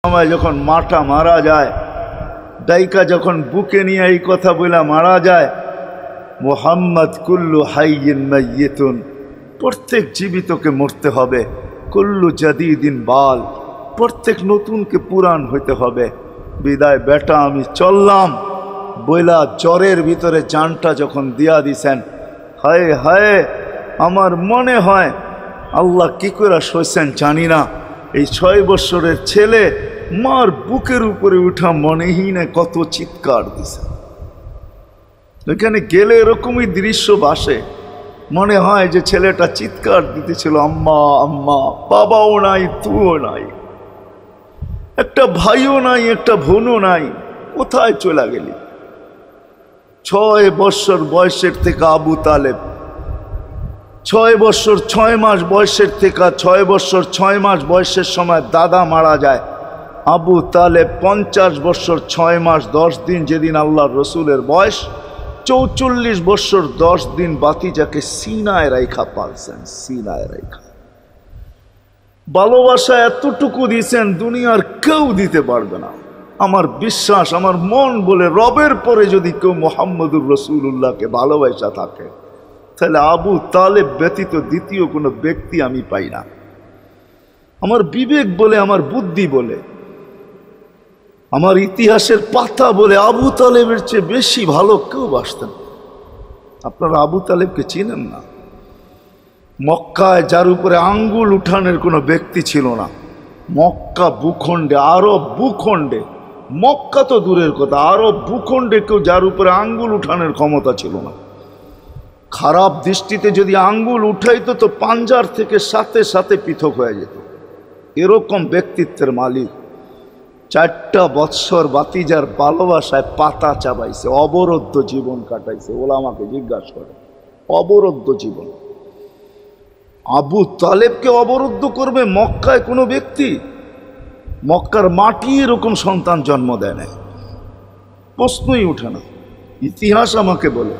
সময় যখন মাটা মারা যায়, ডাইকা যখন বুকে নিয়ে এই কথা বলে মারা যায়, মুহাম্মদ কুল্লু হাইয়িন মাইয়িতুন, প্রত্যেক জীবিতকে মরতে হবে, কুল্লু জাদিদিন বাল, প্রত্যেক নতুনকে পুরান হইতে হবে। বিদায় বেটা আমি চললাম বইলা জ্বরের ভিতরে জানটা যখন দিয়া দিছেন, হায় হায় আমার মনে হয় আল্লাহ কি করে সইছেন জানি না, এই 6 বছরের ছেলে মার বুকের উপরে উঠা মনেই না কত চিৎকার দিছে। এখানে গেলে এরকমই দৃশ্য ভাসে, মনে হয় যে ছেলেটা চিৎকার দিতেছিল আম্মা আম্মা, বাবাও নাই তুও নাই, একটা ভাইও নাই একটা বোনও নাই, কোথায় চলে গেলি? 6 বছর বয়সের থেকে আবু তালেব, 6 বছর 6 মাস বয়সের থেকে 6 বছর 6 মাস বয়সের সময় দাদা মারা যায়। আবু তালেব 50 বছর 6 মাস 10 দিন, যেদিন আল্লাহর রসুলের বয়স 44 বছর 10 দিন বাতিজাকে সিনায় রাইখা পালছেন, সিনায় রাইখা। ভালোবাসা এতটুকু দিয়েছেন দুনিয়ার কেউ দিতে পারবে না। আমার বিশ্বাস, আমার মন বলে রবের পরে যদি কেউ মুহাম্মদুর রাসূলুল্লাহকে ভালোবাসা থাকে, তাহলে আবু তালেব ব্যতীত দ্বিতীয় কোনো ব্যক্তি আমি পাই না। আমার বিবেক বলে, আমার বুদ্ধি বলে, আমার ইতিহাসের পাতা বলে আবু তালেবের চেয়ে বেশি ভালো কেউ বাসতেন। আপনারা আবু তালেবকে চিনেন না? মক্কায় যার উপরে আঙ্গুল উঠানের কোনো ব্যক্তি ছিল না। মক্কা ভূখণ্ডে, আরব ভূখণ্ডে, মক্কা তো দূরের কথা, আরব ভূখণ্ডে কেউ যার উপরে আঙ্গুল উঠানের ক্ষমতা ছিল না। খারাপ দৃষ্টিতে যদি আঙ্গুল উঠাইতো তো পাঞ্জার থেকে সাথে সাথে পৃথক হয়ে যেত। এরকম ব্যক্তিত্বের মালিক। 4টা বৎসর বাতিজার ভালোবাসায় পাতা চাবাইছে, অবরুদ্ধ জীবন কাটাইছে। ওলামাকে জিজ্ঞাসা করে, অবরুদ্ধ জীবন। আবু তালেবকে অবরুদ্ধ করবে মক্কায় কোনো ব্যক্তি? মক্কার মাটি এরকম সন্তান জন্ম দেয় না, প্রশ্নই উঠে না। ইতিহাস আমাকে বলে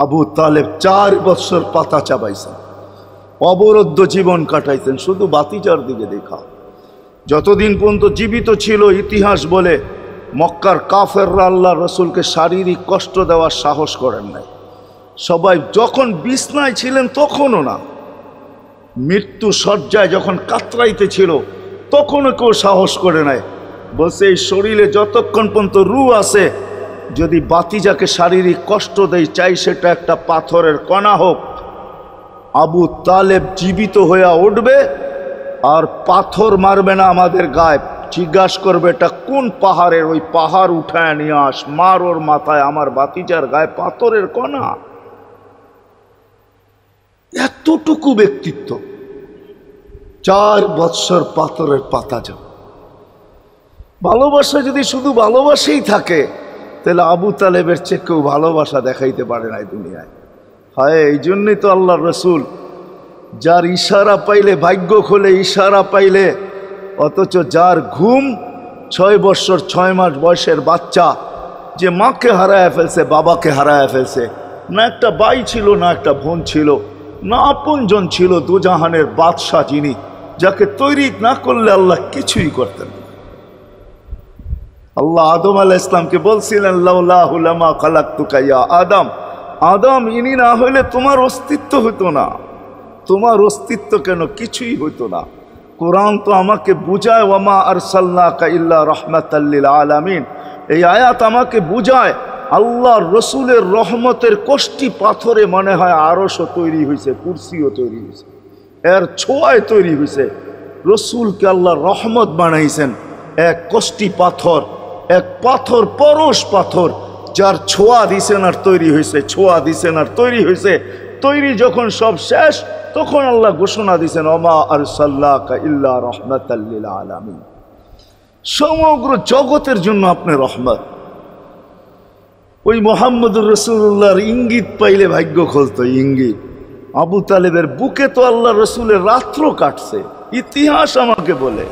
আবু তালেব 4 বৎসর পাতা চাবাইছেন, অবরুদ্ধ জীবন কাটাইছেন, শুধু বাতিজার দিকে দেখা। যতদিন পর্যন্ত জীবিত ছিল, ইতিহাস বলে মক্কার কাফেররা আল্লাহ রসুলকে শারীরিক কষ্ট দেওয়ার সাহস করেন নাই। সবাই যখন বিছনায় ছিলেন তখনও না, মৃত্যু শয্যায় যখন কাতরাইতে ছিল তখনও কেউ সাহস করে নাই। বলছে এই শরীরে যতক্ষণ পর্যন্ত রূহ আছে, যদি বাতিজাকে শারীরিক কষ্ট দেয়, চাই সেটা একটা পাথরের কণা হোক, আবু তালেব জীবিত হয়ে উঠবে আর পাথর মারবে না আমাদের গায়ে। জিজ্ঞাসা করবে এটা কোন পাহাড়ের, ওই পাহাড় উঠায় নিয়ে আস, মার ওর মাথায়, আমার বাতিজার গায়ে পাথরের কণা। এতটুকু ব্যক্তিত্ব। 4 বৎসর পাথরের পাতা যাও। ভালোবাসা যদি শুধু ভালোবাসাই থাকে, তাহলে আবু তালেবের চেয়ে কেউ ভালোবাসা দেখাইতে পারে না দুনিয়ায়। হয় এই জন্যই তো আল্লাহ রসুল, যার ইশারা পাইলে ভাগ্য খোলে, ইশারা পাইলে, অথচ যার ঘুম 6 বৎসর 6 মাস বয়সের বাচ্চা, যে মাকে হারায় ফেলছে, বাবাকে হারায় ফেলছে, না একটা ভাই ছিল, না একটা বোন ছিল, না আপনজন ছিল, দুজাহানের বাদশাহ যিনি, যাকে তৈরি না করলে আল্লাহ কিছুই করতেন না। আল্লাহ আদম আলাইহিস সালামকে বলছিলেন লাউলাহু লামা খালাকতুকা ইয়া আদম, আদম ইনি না হইলে তোমার অস্তিত্ব হতো না। তোমার অস্তিত্ব কেন, কিছুই হতো না। কোরআন তো আমাকে বুঝায় ওয়ামা আরসালনাকা ইল্লা রাহমাতাল লিল আলামিন। এই আয়াত আমাকে বুঝায় আল্লাহর রসুলের রহমতের কোষ্টি পাথরে মনে হয় আরশও তৈরি হয়েছে, কুরসিও তৈরি হয়েছে, এর ছোঁয়ায় তৈরি হয়েছে। রসুলকে আল্লাহ রহমত বানাইছেন, এক কোষ্টি পাথর, এক পাথর, পরশ পাথর, যার ছোঁয়া দিছেন আর তৈরি হয়েছে, ছোঁয়া দিছেন আর তৈরি হয়েছে। তৈরি যখন সব শেষ, তখন আল্লাহ ঘোষণা দিছেন ওমা আরসালনাকা ইল্লা রাহমাতাল লিল আলামিন। সমগ্র জগতের জন্য আপনি রহমত। ওই মুহাম্মদুর রাসূলুল্লাহর ইঙ্গিত পাইলে ভাগ্য খুলতো, ইঙ্গিত। আবু তালেবের বুকে তো আল্লাহ রসুলের রাত্র কাটছে। ইতিহাস আমাকে বলে,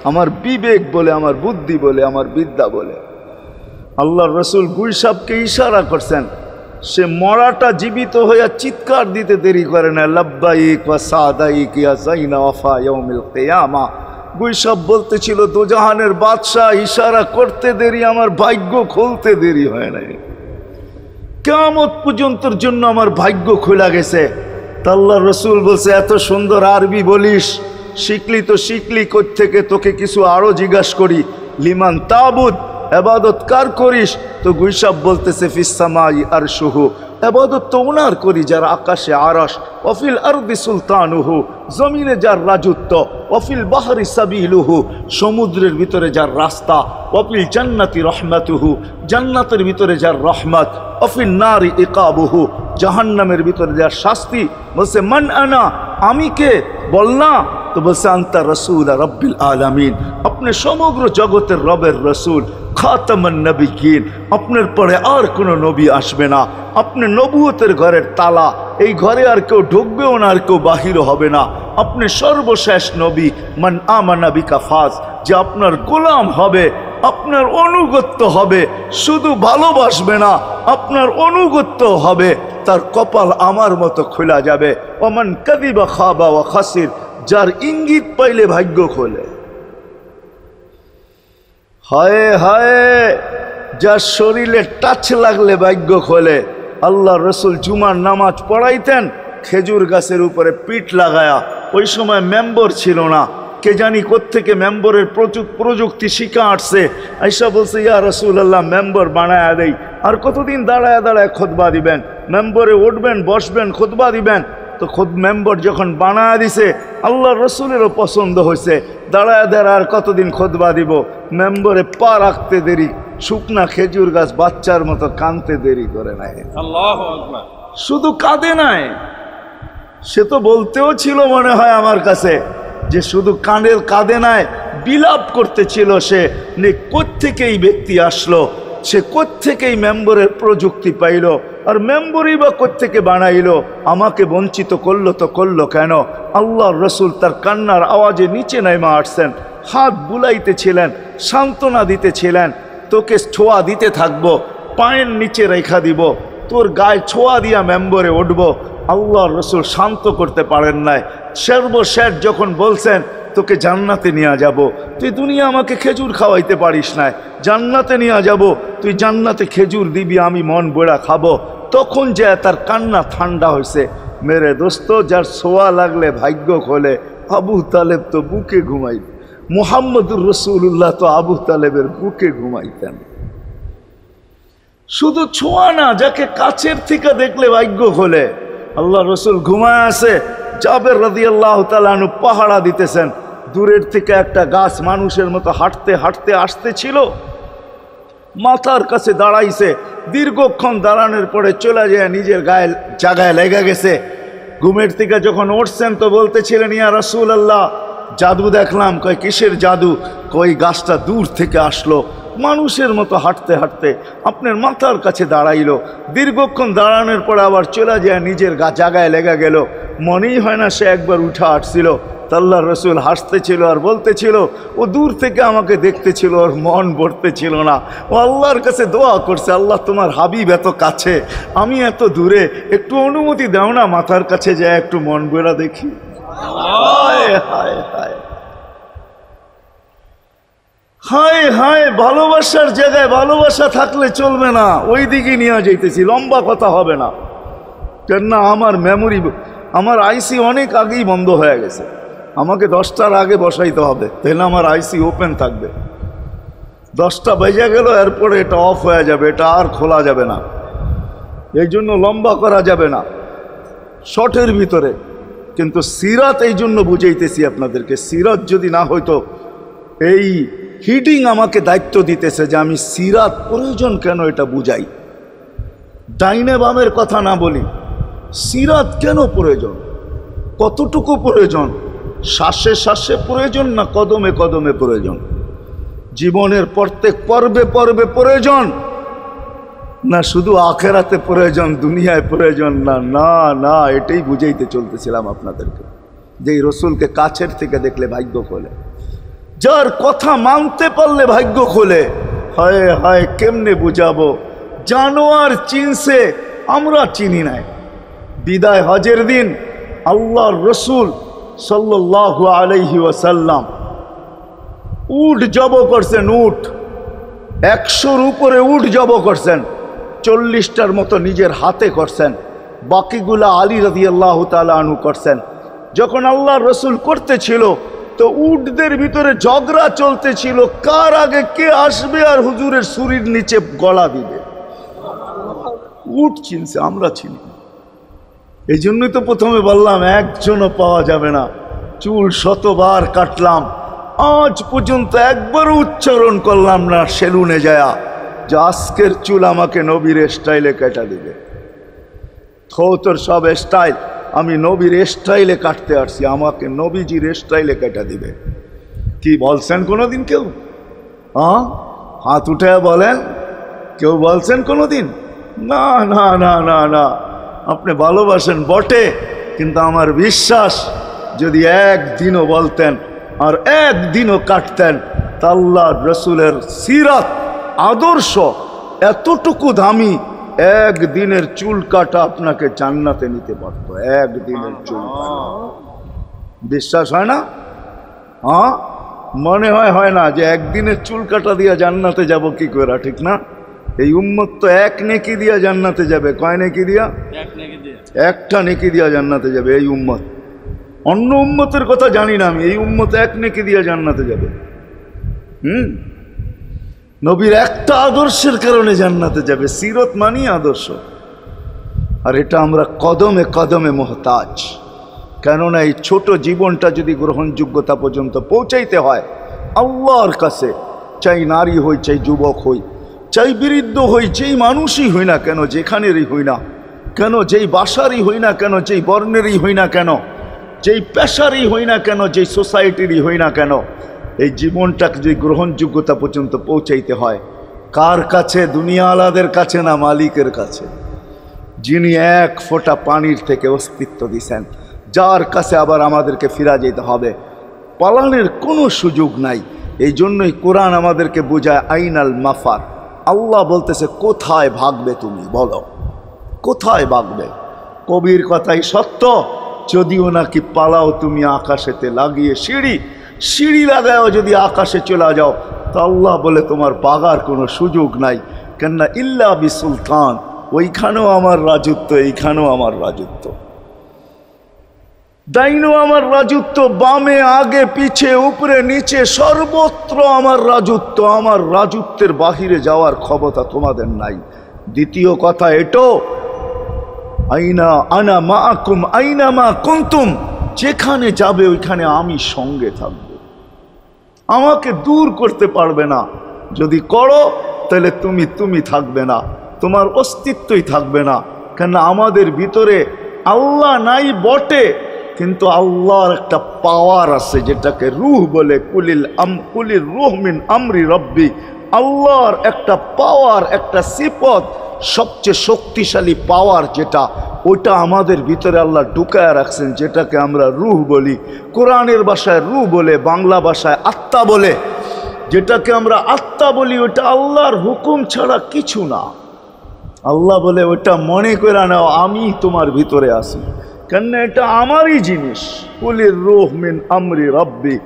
আমার বিবেক বলে, আমার বুদ্ধি বলে, আমার বিদ্যা বলে। আল্লাহর রসুল গুইসাবকে ইশারা করছেন, সে মরাটা জীবিত হইয়া চিৎকার দিতে দেরি করে না, লাব্বাইক ওয়া সাদাইক ইয়া যাইনা ওয়াফা ইয়াউমিল কিয়ামা, গুইসাব বলতেছিল দোজাহানের বাদশাহ ইশারা করতে দেরি, আমার ভাগ্য খুলতে দেরি হয় নাই, কিয়ামত পর্যন্তর জন্য আমার ভাগ্য খোলা গেছে। তা আল্লাহর রাসূল বলছে এত সুন্দর আরবি বলিস, শিখলি তো শিখলি কোত্থেকে, তোকে কিছু আরো জিজ্ঞাসা করি, লিমান তাবুদ, ইবাদত কার করিস? তো গুইসাব বলতেছে ফিস সামাই আরশুহু, ইবাদত তো ওনার করি যার আকাশে আরশ, ওয়াফিল আরদি সুলতানুহু, জমিনে যার রাজত্ব, ওয়াফিল বাহরি সাবিলুহু, সমুদ্রের ভিতরে যার রাস্তা, ওয়াফিল জান্নাতি রহমাতুহু, জান্নাতের ভিতরে যার রহমত, ওয়াফিল নারি ইকাবুহু, জাহান্নামের ভিতরে যার শাস্তি। বলছে মান আনা, আমি কে? বল না। তো বলছে আনতা রাসূল রাব্বিল আলামিন, আপনি সমগ্র জগতের রবের রসুল, খাতামান নবিয়্যিন, আপনার পরে আর কোনো নবী আসবে না, আপনি নবুয়তের ঘরের তালা, এই ঘরে আর কেউ ঢুকবেও না, আর কেউ বাহির হবে না, আপনি সর্বশেষ নবী। মান আমানা বিকা ফাজ, যে আপনার গোলাম হবে, আপনার অনুগত্য হবে, শুধু ভালোবাসবে না, আপনার অনুগত্য হবে, তার কপাল আমার মতো খোলা যাবে। ওমান কাযিবা খাবা ওয়া খাসির, যার ইঙ্গিত পাইলে ভাগ্য খোলে। হায় হায়, যার শরীরে টাচ লাগলে ভাগ্য খোলে। আল্লাহ রসুল জুমার নামাজ পড়াইতেন খেজুর গাছের উপরে পিঠ লাগায়া। ওই সময় মেম্বর ছিল না, কে জানি কোত্থেকে মেম্বরের প্রযুক্তি শিখা আসছে। আইসা বলছে ইয়া রাসূলুল্লাহ মেম্বর বানায়া দেই। আর কতদিন দাঁড়ায় দাঁড়ায় খুতবা দিবেন, মেম্বরে উঠবেন বসবেন খুতবা দিবেন। তো খুদ মেম্বর যখন বানায়া দিছে, আল্লাহ রসুলেরও পছন্দ হয়েছে, দাঁড়ায় দাঁড়ায় আর কতদিন খুতবা দিব। মেম্বরে পা রাখতে দেরি, শুকনা খেজুর গাছ বাচ্চার মতো কাঁদতে দেরি করে নাই। আল্লাহু আকবার। শুধু কাঁদে নাই, সে তো বলতেও ছিল মনে হয় আমার কাছে যে শুধু কাঁদে নাই, বিলাপ করতেছিল সে, কোত্থেকে এই ব্যক্তি আসলো, সে কোত্থেকে এই মেম্বরের প্রযুক্তি পাইল, আর মেম্বরই বা কোত্থেকে বানাইলো, আমাকে বঞ্চিত করলো তো করলো কেন? আল্লাহর রসুল তার কান্নার আওয়াজে নিচে নেমে আসছেন, হাত বুলাইতেছিলেন, সান্ত্বনা দিতেছিলেন, তোকে ছোঁয়া দিতে থাকবো, পায়ের নিচে রেখা দিব, তোর গায়ে ছোঁয়া দিয়া মেম্বরে উঠবো। আল্লাহর রসুল শান্ত করতে পারেন নাই। সর্বশেষ যখন বলছেন তোকে জান্নাতে নিয়ে যাব, তুই দুনিয়া আমাকে খেজুর খাওয়াইতে পারিস না, জান্নাতে নিয়ে যাব, তুই জান্নাতে খেজুর দিবি, আমি মন বড়া খাবো। তখন যে তার কান্না ঠান্ডা হয়েছে। মেরে দোস্ত, যার ছোঁয়া লাগলে ভাগ্য খোলে। আবু তালেব তো বুকে ঘুমাই, মুহাম্মদুর রাসূলুল্লাহ তো আবু তালেবের বুকে ঘুমাইতেন। শুধু ছোঁয়া না, যাকে কাছের থেকে দেখলে ভাগ্য খোলে। আল্লাহ রসুল ঘুমায় আছে, জাবের রাদিয়াল্লাহু তাআলা আনহু পাহারা দিতেছেন। দূরের থেকে একটা গাছ মানুষের মতো হাঁটতে হাঁটতে আসতেছিল, মাথার কাছে দাঁড়াইছে। দীর্ঘক্ষণ দাঁড়ানোর পরে চলে যায় নিজের গায়ে জায়গায় লেগে গেছে। ঘুমের থেকে যখন উঠছেন তো বলতেছিলেন ইয়া রাসূলুল্লাহ জাদু দেখলাম। কয় কিসের জাদু? কই গাছটা দূর থেকে আসলো, মানুষের মতো হাঁটতে হাঁটতে আপনার মাথার কাছে দাঁড়াইলো। দীর্ঘক্ষণ দাঁড়ানোর পরে আবার চলে যায় নিজের জায়গায় লেগে গেল। মনেই হয় না সে একবার উঠে আসছিল। আল্লাহর রসুল হাসতেছিল আর বলতেছিল ও দূর থেকে আমাকে দেখতেছিল, ওর মন ভরতেছিল না। ও আল্লাহর কাছে দোয়া করছে, আল্লাহ তোমার হাবিব এত কাছে, আমি এত দূরে, একটু অনুমতি দাও না মাথার কাছে যায় একটু মন ভরা দেখি। হায় হায় হায় হায় হায়, ভালোবাসার জায়গায় ভালোবাসা থাকলে চলবে না, ওই দিকে নিয়ে যাইতেছি, লম্বা কথা হবে না। কেন আমার মেমোরি, আমার আইসি অনেক আগেই বন্ধ হয়ে গেছে, আমাকে 10টার আগে বসাইতে হবে, তাহলে আমার আইসি ওপেন থাকবে। 10টা বেজে গেল, এরপরে এটা অফ হয়ে যাবে, এটা আর খোলা যাবে না। এই জন্য লম্বা করা যাবে না, শর্টের ভিতরে। কিন্তু সিরাত এই জন্য বুঝাইতেছি আপনাদেরকে, সিরাত যদি না হইতো, এই হিডিং আমাকে দায়িত্ব দিতেছে যে আমি সিরাত প্রয়োজন কেন এটা বুঝাই। ডাইনে বামের কথা না বলি, সিরাত কেন প্রয়োজন, কতটুকু প্রয়োজন, শ্বাসে শ্বাসে প্রয়োজন না কদমে কদমে প্রয়োজন, জীবনের প্রত্যেক পর্বে পর্বে প্রয়োজন না শুধু আখেরাতে প্রয়োজন, দুনিয়ায় প্রয়োজন না? না না, এটাই বুঝাইতে চলতেছিলাম আপনাদেরকে যে এই রসুলকে কাছের থেকে দেখলে ভাগ্য খোলে, যার কথা মানতে পারলে ভাগ্য খোলে। হায় হায়, কেমনে বুঝাবো? জানোয়ার চিনছে, আমরা চিনি নাই। বিদায় হজের দিন আল্লাহর রসুল সাল্লাল্লাহু আলাইহি ওয়াসাল্লাম উট জব করছেন, উট 100-র উপরে উট জব করছেন, 40টার মতো নিজের হাতে করছেন, বাকিগুলা আলী রাদিয়াল্লাহু তাআলা আনহু করছেন। যখন আল্লাহ রসুল করতেছিল তো উটদের ভিতরে ঝগড়া চলতেছিল, কার আগে কে আসবে আর হুজুরের ছুরির নিচে গলা দিবে। উট চিনছে, আমরা চিনি। এই জন্যই তো প্রথমে বললাম একজনও পাওয়া যাবে না। চুল 100বার কাটলাম, আজ পর্যন্ত একবারও উচ্চারণ করলাম না সেলুনে যায়া যে আজকের চুল আমাকে নবীর স্টাইলে কেটে দিবে। তোর সব স্টাইল, আমি নবীর স্টাইলে কাটতে আসছি, আমাকে নবীজির স্টাইলে কেটে দিবে। কি বলছেন কোনোদিন কেউ? হ্যাঁ, হাত উঠে বলেন, কেউ বলছেন কোনোদিন? না না না না না। আপনি ভালোবাসেন বটে, কিন্তু আমার বিশ্বাস যদি একদিনও বলতেন আর একদিনও কাটতেন তা আল্লাহ রসুলের সিরাত আদর্শ এতটুকু দামি, একদিনের চুল কাটা আপনাকে জান্নাতে নিতে পারতো। একদিনের চুল কাটা বিশ্বাস হয় না? হ্যাঁ, মনে হয় না যে একদিনের চুল কাটা দিয়া জান্নাতে যাব কি করে, ঠিক না? এই উম্মত তো এক নেকি দিয়া জান্নাতে যাবে। কয় নেকি দিয়া? একটা নেকি দিয়া জান্নাতে যাবে এই উম্মত। অন্য উম্মতের কথা জানি না আমি, এই উম্মত এক নেকি দিয়া জান্নাতে যাবে। নবীর একটা আদর্শের কারণে জান্নাতে যাবে। সিরত মানি আদর্শ, আর এটা আমরা কদমে কদমে মুহতাজ। কেননা এই ছোট জীবনটা যদি গ্রহণযোগ্যতা পর্যন্ত পৌঁছাইতে হয় আল্লাহর কাছে, চাই নারী হই, চাই যুবক হই, চাই বৃদ্ধ হই, যেই মানুষই হই না কেন, যেখানেরই হই না কেন, যেই বাসারই হই না কেন, যেই বর্ণেরই হই না কেন, যেই পেশারই হই না কেন, যেই সোসাইটিরই হই না কেন, এই জীবনটাকে যদি গ্রহণযোগ্যতা পর্যন্ত পৌঁছাইতে হয় কার কাছে? দুনিয়া আলাদের কাছে না, মালিকের কাছে, যিনি এক ফোঁটা পানির থেকে অস্তিত্ব দিছেন, যার কাছে আবার আমাদেরকে ফিরা যেতে হবে। পালানোর কোনো সুযোগ নাই। এই জন্যই কোরআন আমাদেরকে বোঝায় আইনাল মাফার। আল্লাহ বলতেছে কোথায় ভাগবে তুমি, বলো কোথায় ভাগবে? কবির কথাই সত্য, যদিও নাকি পালাও তুমি আকাশেতে লাগিয়ে সিঁড়ি লাগাও যদি আকাশে চলে যাও, তো আল্লাহ বলে তোমার বাগার কোনো সুযোগ নাই। কেননা ইল্লা বি সুলতান, ওইখানেও আমার রাজত্ব, এইখানেও আমার রাজত্ব, ডাইনো আমার রাজত্ব, বামে আগে পিছে উপরে নিচে সর্বত্র আমার রাজত্ব। আমার রাজত্বের বাহিরে যাওয়ার ক্ষমতা তোমাদের নাই। দ্বিতীয় কথা এটো, আইনা আনা মাআকুম আইনা মা কুনতুম, যেখানে যাবে ওইখানে আমি সঙ্গে থাকব, আমাকে দূর করতে পারবে না। যদি করো তাহলে তুমি থাকবে না, তোমার অস্তিত্বই থাকবে না। কেন আমাদের ভিতরে আল্লাহ নাই বটে, কিন্তু আল্লাহর একটা পাওয়ার আছে যেটাকে রূহ বলে। কুলির রূহ মিন আমরি রব্বি, আল্লাহর একটা পাওয়ার, একটা সিফত, সবচেয়ে শক্তিশালী পাওয়ার যেটা, ওইটা আমাদের ভিতরে আল্লাহ ঢুকায় রাখছেন, যেটাকে আমরা রূহ বলি। কোরআনের ভাষায় রূহ বলে, বাংলা ভাষায় আত্মা বলে। যেটাকে আমরা আত্মা বলি ওটা আল্লাহর হুকুম ছাড়া কিছু না। আল্লাহ বলে ওটা মনে করে নাও আমি তোমার ভিতরে আছি, কেননা এটা আমারই জিনিস। কুলির রূহ মিন আমরি রব্বি,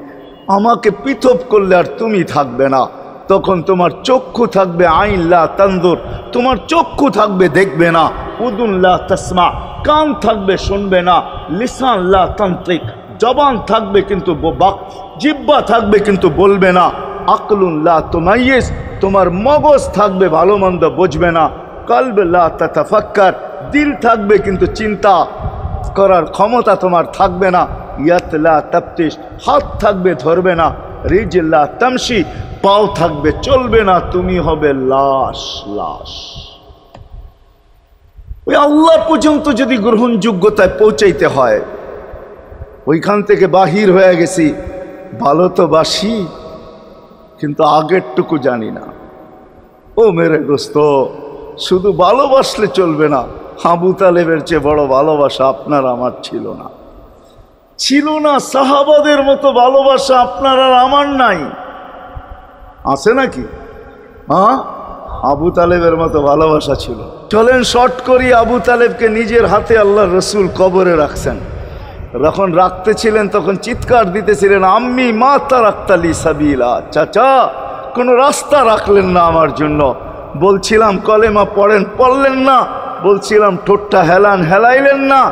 আমাকে পৃথক করলে আর তুমি থাকবে না। তখন তোমার চক্ষু থাকবে আইন লা তানজুর, তোমার চক্ষু থাকবে দেখবে না। উদুন লা তাসমা, কান থাকবে শুনবে না। লিসান লা তান্তিক, জবান থাকবে কিন্তু জিহ্বা থাকবে কিন্তু বলবে না। আকলুন লা তুমাইয়িজ, তোমার মগজ থাকবে ভালো মন্দ বুঝবে না। কলব লা তাতাফাক্কার, দিল থাকবে কিন্তু চিন্তা করার ক্ষমতা তোমার থাকবে না। ইয়াত লা তাফতিশ, হাত থাকবে ধরবে না। রিজল লা তামশি, পাও থাকবে চলবে না। তুমি হবে লাশ। ওই আল্লাহ পর্যন্ত যদি গ্রহণযোগ্যতায় পৌঁছাইতে হয়, ওইখান থেকে বাহির হয়ে গেছি। ভালো তো বাসি, কিন্তু আগেরটুকু জানি না। ও মেরে দোস্ত, শুধু ভালোবাসলে চলবে না। আবু তালেবের চেয়ে বড় ভালোবাসা আপনার আমার ছিল না। সাহাবাদের মতো ভালোবাসা আপনার আর আমার নাই। আছে নাকি? হ্যাঁ, আবু তালেবের মতো ভালোবাসা ছিল। চলেন শর্ট করি। আবু তালেবকে নিজের হাতে আল্লাহ রসুল কবরে রাখছেন। যখন রাখতেছিলেন তখন চিৎকার দিতেছিলেন, আম্মি মা তারাক্তালি সাবিলা, চাচা কোনো রাস্তা রাখলেন না আমার জন্য। বলছিলাম কলেমা পড়েন, পড়লেন না। বলছিলাম ঠোঁটটা হেলান, হেলাইলেন না।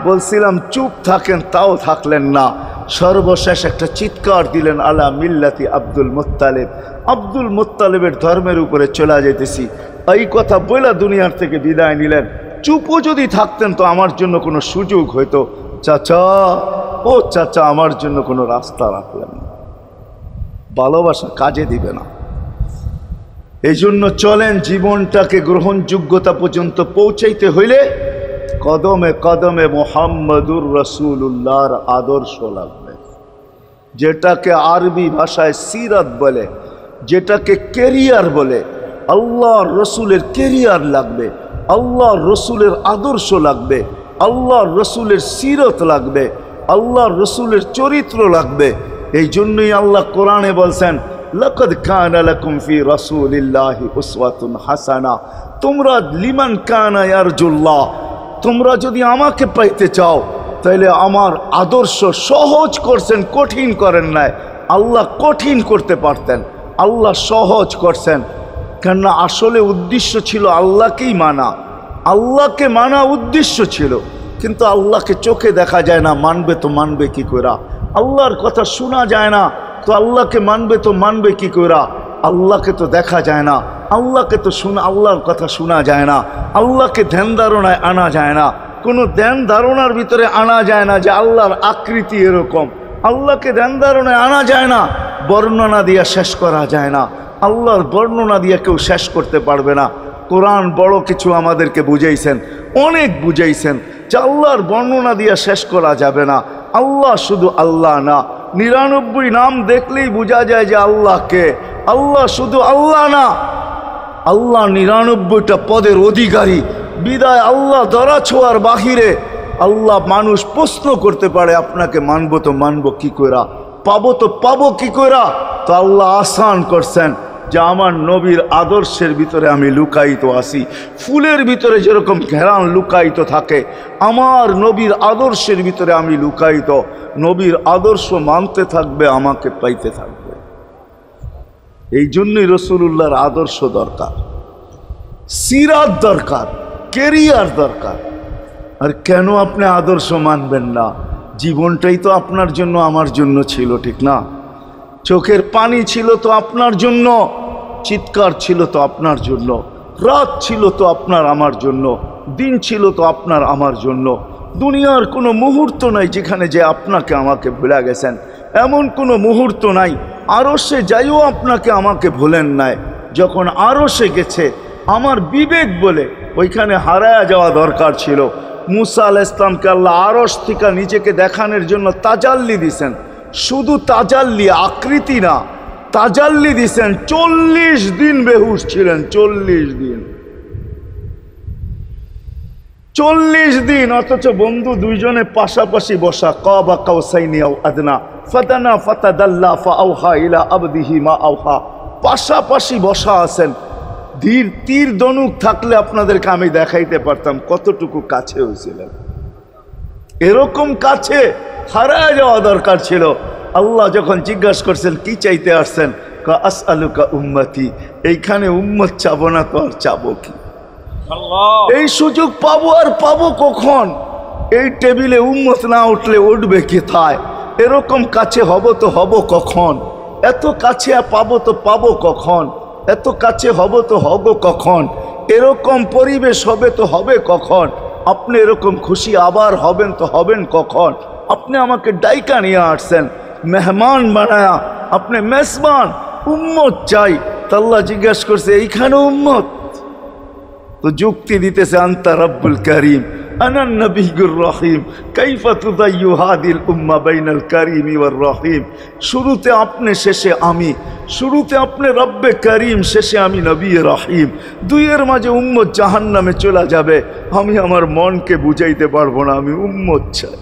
বলছিলাম চুপ থাকেন, তাও থাকলেন না। সর্বশেষ একটা চিৎকার দিলেন, আলা মিল্লাতি আব্দুল মুত্তালিব, আব্দুল মুত্তালিবের ধর্মের উপরে চলে যেতেছি। এই কথা বলে দুনিয়ার থেকে বিদায় নিলেন। চুপও যদি থাকতেন তো আমার জন্য কোনো সুযোগ হইতো। চাচা, ও চাচা, আমার জন্য কোনো রাস্তা রাখলেন না। ভালোবাসা কাজে দিবে না। এই জন্য চলেন, জীবনটাকে গ্রহণযোগ্যতা পর্যন্ত পৌঁছাইতে হইলে কদমে কদমে মুহাম্মদুর রাসূলুল্লাহর আদর্শ লাগবে, যেটাকে আরবি ভাষায় সিরাত বলে, যেটাকে কেরিয়ার বলে। আল্লাহর রসুলের কেরিয়ার লাগবে, আল্লাহর রসুলের আদর্শ লাগবে, আল্লাহর রসুলের সিরত লাগবে, আল্লাহর রসুলের চরিত্র লাগবে। এই জন্যই আল্লাহ কোরআনে বলছেন, লাকাদ কানা লাকুম ফি রাসূলিল্লাহি উসওয়াতুন হাসানা, তোমরা লিমান কানা ইয়ারজুল্লাহ, তোমরা যদি আমাকে পাইতে চাও তাহলে আমার আদর্শ সহজ করছেন, কঠিন করেন নাই। আল্লাহ কঠিন করতে পারতেন, আল্লাহ সহজ করছেন। কেননা আসলে উদ্দেশ্য ছিল আল্লাহকেই মানা, আল্লাহকে মানা উদ্দেশ্য ছিল। কিন্তু আল্লাহকে চোখে দেখা যায় না, মানবে তো মানবে কি করে? আল্লাহর কথা শোনা যায় না, তো আল্লাহকে মানবে তো মানবে কি করে? আল্লাহকে তো দেখা যায় না, আল্লাহকে তো আল্লাহর কথা শোনা যায় না, আল্লাহকে ধ্যান ধারণায় আনা যায় না, কোনো ধ্যান ধারণার ভিতরে আনা যায় না যে আল্লাহর আকৃতি এরকম। আল্লাহকে ধ্যান ধারণায় আনা যায় না, বর্ণনা দিয়ে শেষ করা যায় না। আল্লাহর বর্ণনা দিয়ে কেউ শেষ করতে পারবে না। কোরআন বড় কিছু আমাদেরকে বুঝাইছেন, অনেক বুঝাইছেন যে আল্লাহর বর্ণনা দিয়ে শেষ করা যাবে না। আল্লাহ শুধু আল্লাহ না, 99 নাম দেখলেই বোঝা যায় যে আল্লাহকে। আল্লাহ শুধু আল্লাহ না, আল্লাহ 99টা পদের অধিকারী। বিদায় আল্লাহ ধরা ছোঁয়ার বাহিরে আল্লাহ মানুষ প্রশ্ন করতে পারে, আপনাকে মানবো তো মানবো কি কইরা, পাবো তো পাবো কি কইরা? তো আল্লাহ আসান করছেন যে আমার নবীর আদর্শের ভিতরে আমি লুকায়িত আছি। ফুলের ভিতরে যেরকম ঘেরান লুকায়িত থাকে, আমার নবীর আদর্শের ভিতরে আমি লুকায়িত। নবীর আদর্শ মানতে থাকবে, আমাকে পাইতে থাকবে। এই জন্যই রাসূলুল্লাহর আদর্শ দরকার, সিরাত দরকার, কেরিয়ার দরকার। আর কেন আপনি আদর্শ মানবেন না? জীবনটাই তো আপনার জন্য আমার জন্য ছিল, ঠিক না? চোখের পানি ছিল তো আপনার জন্য, চিৎকার ছিল তো আপনার জন্য, রাত ছিল তো আপনার আমার জন্য, দিন ছিল তো আপনার আমার জন্য। দুনিয়ার কোনো মুহূর্ত নাই যেখানে যে আপনাকে আমাকে ভুলে গেছেন, এমন কোনো মুহূর্ত নাই। আরশে যাইও আপনাকে আমাকে ভুলেন নাই। যখন আরশে গেছে আমার বিবেক বলে ওইখানে হারায়া যাওয়া দরকার ছিল। মুসা আলাইহিস সালামকে আল্লাহ আরশ থেকে নিজেকে দেখানোর জন্য তাজাল্লি দিছেন। শুধু তাজাল্লি, আকৃতি না, তাজাল্লি দিছেন। 40 দিন বেহুশ ছিলেন, 40 দিন, 40 দিন। অথচ বন্ধু দুইজনে পাশাপাশি বসা, কাবা কাউসাইনি আও আদনা ফাদানা ফাতাদাল্লা ফাআওহা ইলা আবদিহি মা আওহা, পাশাপাশি বসা আছেন। ধীর তীর ধনুক থাকলে আপনাদেরকে আমি দেখাইতে পারতাম কতটুকু কাছে হয়েছিলেন। এরকম কাছে হারায় যাওয়া দরকার ছিল। আল্লাহ যখন জিজ্ঞাসা করছেন কি চাইতে আসছেন, আসআলুকা উম্মতি, এইখানে উম্মত চাবো না তো আর চাবো কি? এই সুযোগ পাবো আর পাবো কখন? এই টেবিলে উম্মত না উঠলে উঠবে কোথায়? এরকম কাছে হব তো হব কখন? এত কাছে পাবো তো পাবো কখন? এত কাছে হব তো হব কখন? এরকম পরিবেশ হবে তো হবে কখন? আপনি এরকম খুশি আবার হবেন তো হবেন কখন? আপনি আমাকে ডাইকা নিয়ে আসছেন, মেহমান বানায়া, আপনি মেজবান, উম্মত চাই। তা আল্লাহ জিজ্ঞাসা করছে এইখানে উম্মত? তো যুক্তি দিতেছে, আনতা রব্বুল করিম আনা নবিয়ুর রহিম কাইফা তুদাইয়ু হাদিল উম্মাহ বাইনাল কারিমি ওয়ার রহিম। শুরুতে আপনি, শেষে আমি। শুরুতে আপনি রব্বে করিম, শেষে আমি নবী রহিম। দুইয়ের মাঝে উম্মত জাহান্নামে চলে যাবে। আমি আমার মনকে বুঝাইতে পারবো না, আমি উম্মত চাই।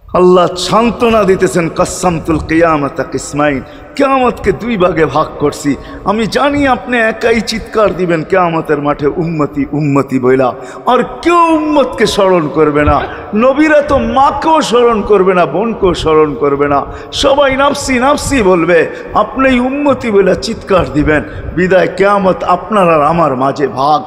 আল্লাহ সান্ত্বনা দিতেছেন, কাসসামতুল কিয়ামাতা কিসমাইন, কিয়ামতকে দুই ভাগে ভাগ করছি। আমি জানি আপনি একাই চিৎকার দিবেন কিয়ামতের মাঠে উম্মতি উম্মতি বইলা, আর কেউ উম্মতকে স্মরণ করবে না। নবীরা তো মাকেও স্মরণ করবে না, বোনকেও স্মরণ করবে না, সবাই নাফসি নাফসি বলবে, আপনি উম্মতি বইলা চিৎকার দিবেন। বিদায় কিয়ামত আপনার আর আমার মাঝে ভাগ,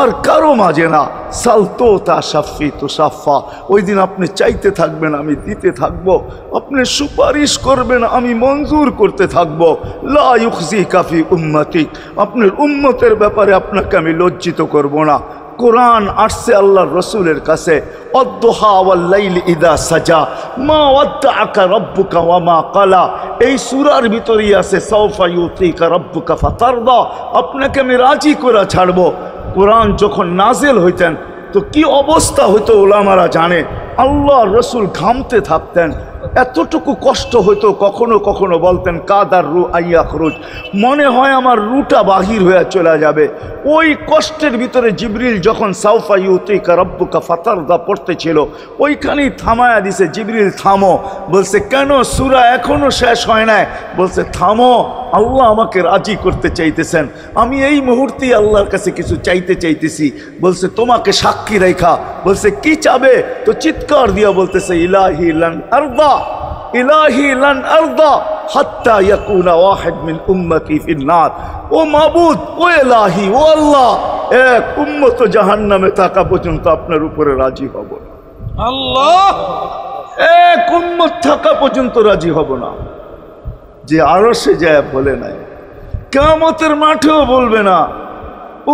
আর কারো মাঝে না। সালতো তা সাফি তো সাফা, ওই দিন আপনি চাইতে থাকবেন, আমি দিতে থাকবো, আপনি সুপারিশ করবেন, আমি মঞ্জুর করতে থাকবো। লা ইউখজি কাফি উম্মতিক, আপনার উম্মতের ব্যাপারে আপনাকে আমি লজ্জিত করব না। কোরআন আসছে আল্লাহর রসুলের কাছে, অদ্দুহা ওয়াল লাইলি ইদা সাজা মা ওয়াদ্দাআকা রাব্বুকা ওয়া মা ক্বালা। এই সূরার ভিতরেই আছে সাওফা ইউতিকা রাব্বুকা ফাতারদা, আপনাকে আমি রাজি করে ছাড়বো। কোরআন যখন নাজেল হইতেন তো কি অবস্থা হইতো ওলামারা জানে। আল্লাহ রসুল ঘামতে থাকতেন, এতটুকু কষ্ট হইতো, কখনো কখনো বলতেন কাদার রু আইয়া খরুজ, মনে হয় আমার রুটা বাহির হয়ে চলে যাবে। ওই কষ্টের ভিতরে জিবরিল যখন সাউফা ইউতিকা রাব্বুকা ফাতারদা পড়তেছিল, ওইখানেই থামায়া দিছে, জিবরিল থামো। বলছে কেন, সূরা এখনো শেষ হয় নাই। বলছে থামো, আল্লাহ আমাকে রাজি করতে চাইতেছেন, আমি এই মুহূর্তেই আল্লাহর কাছে কিছু চাইতে চাইতেছি। বলছে তোমাকে সাক্ষী রেখা। বলছে কি চাবে? তো চিৎকার দিয়া বলতেছে ইলাহি লান আরদা, ইলাহি লান আরদা হাত্তা ইয়াকুনা ওয়াহিদ মিন উম্মতি ফিন নার। ও মাবুদ, ও ইলাহি, ও আল্লাহ, এক উম্মত জাহান্নামে থাকা পর্যন্ত আপনার উপরে রাজি হব না। আল্লাহ, এক উম্মত থাকা পর্যন্ত রাজি হব না। যে আরশে যায় বলে নাই, কিয়ামতের মাঠেও বলবে না।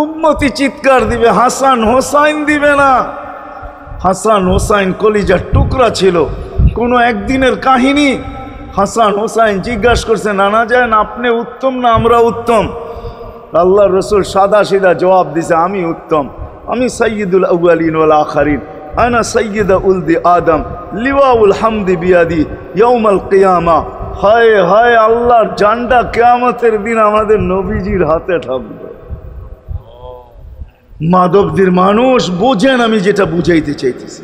উম্মতি চিৎকার দিবে, হাসান হোসাইন দিবে না। হাসান হোসাইন কলিজার টুকরা ছিল, কোনো একদিনের কাহিনী। হাসান হোসাইন জিজ্ঞাসা করছে, নানা যান আপনি উত্তম না আমরা উত্তম? আল্লাহ রসুল সাদা সিধা জবাব দিছে, আমি উত্তম, আমি সাইয়্যিদুল আউয়ালিন ওয়াল আখিরিন, আনা সাইয়্যিদা উলদি আদম, লিওয়াউল হামদি বিয়াদি ইয়াউমাল কিয়ামা। হায় হায়, আল্লাহর জান্ডা কিয়ামতের দিন আমাদের নবীজির হাতে থাকবে। মাধবদীর মানুষ বোঝেন আমি যেটা বুঝাইতে চাইতেছি।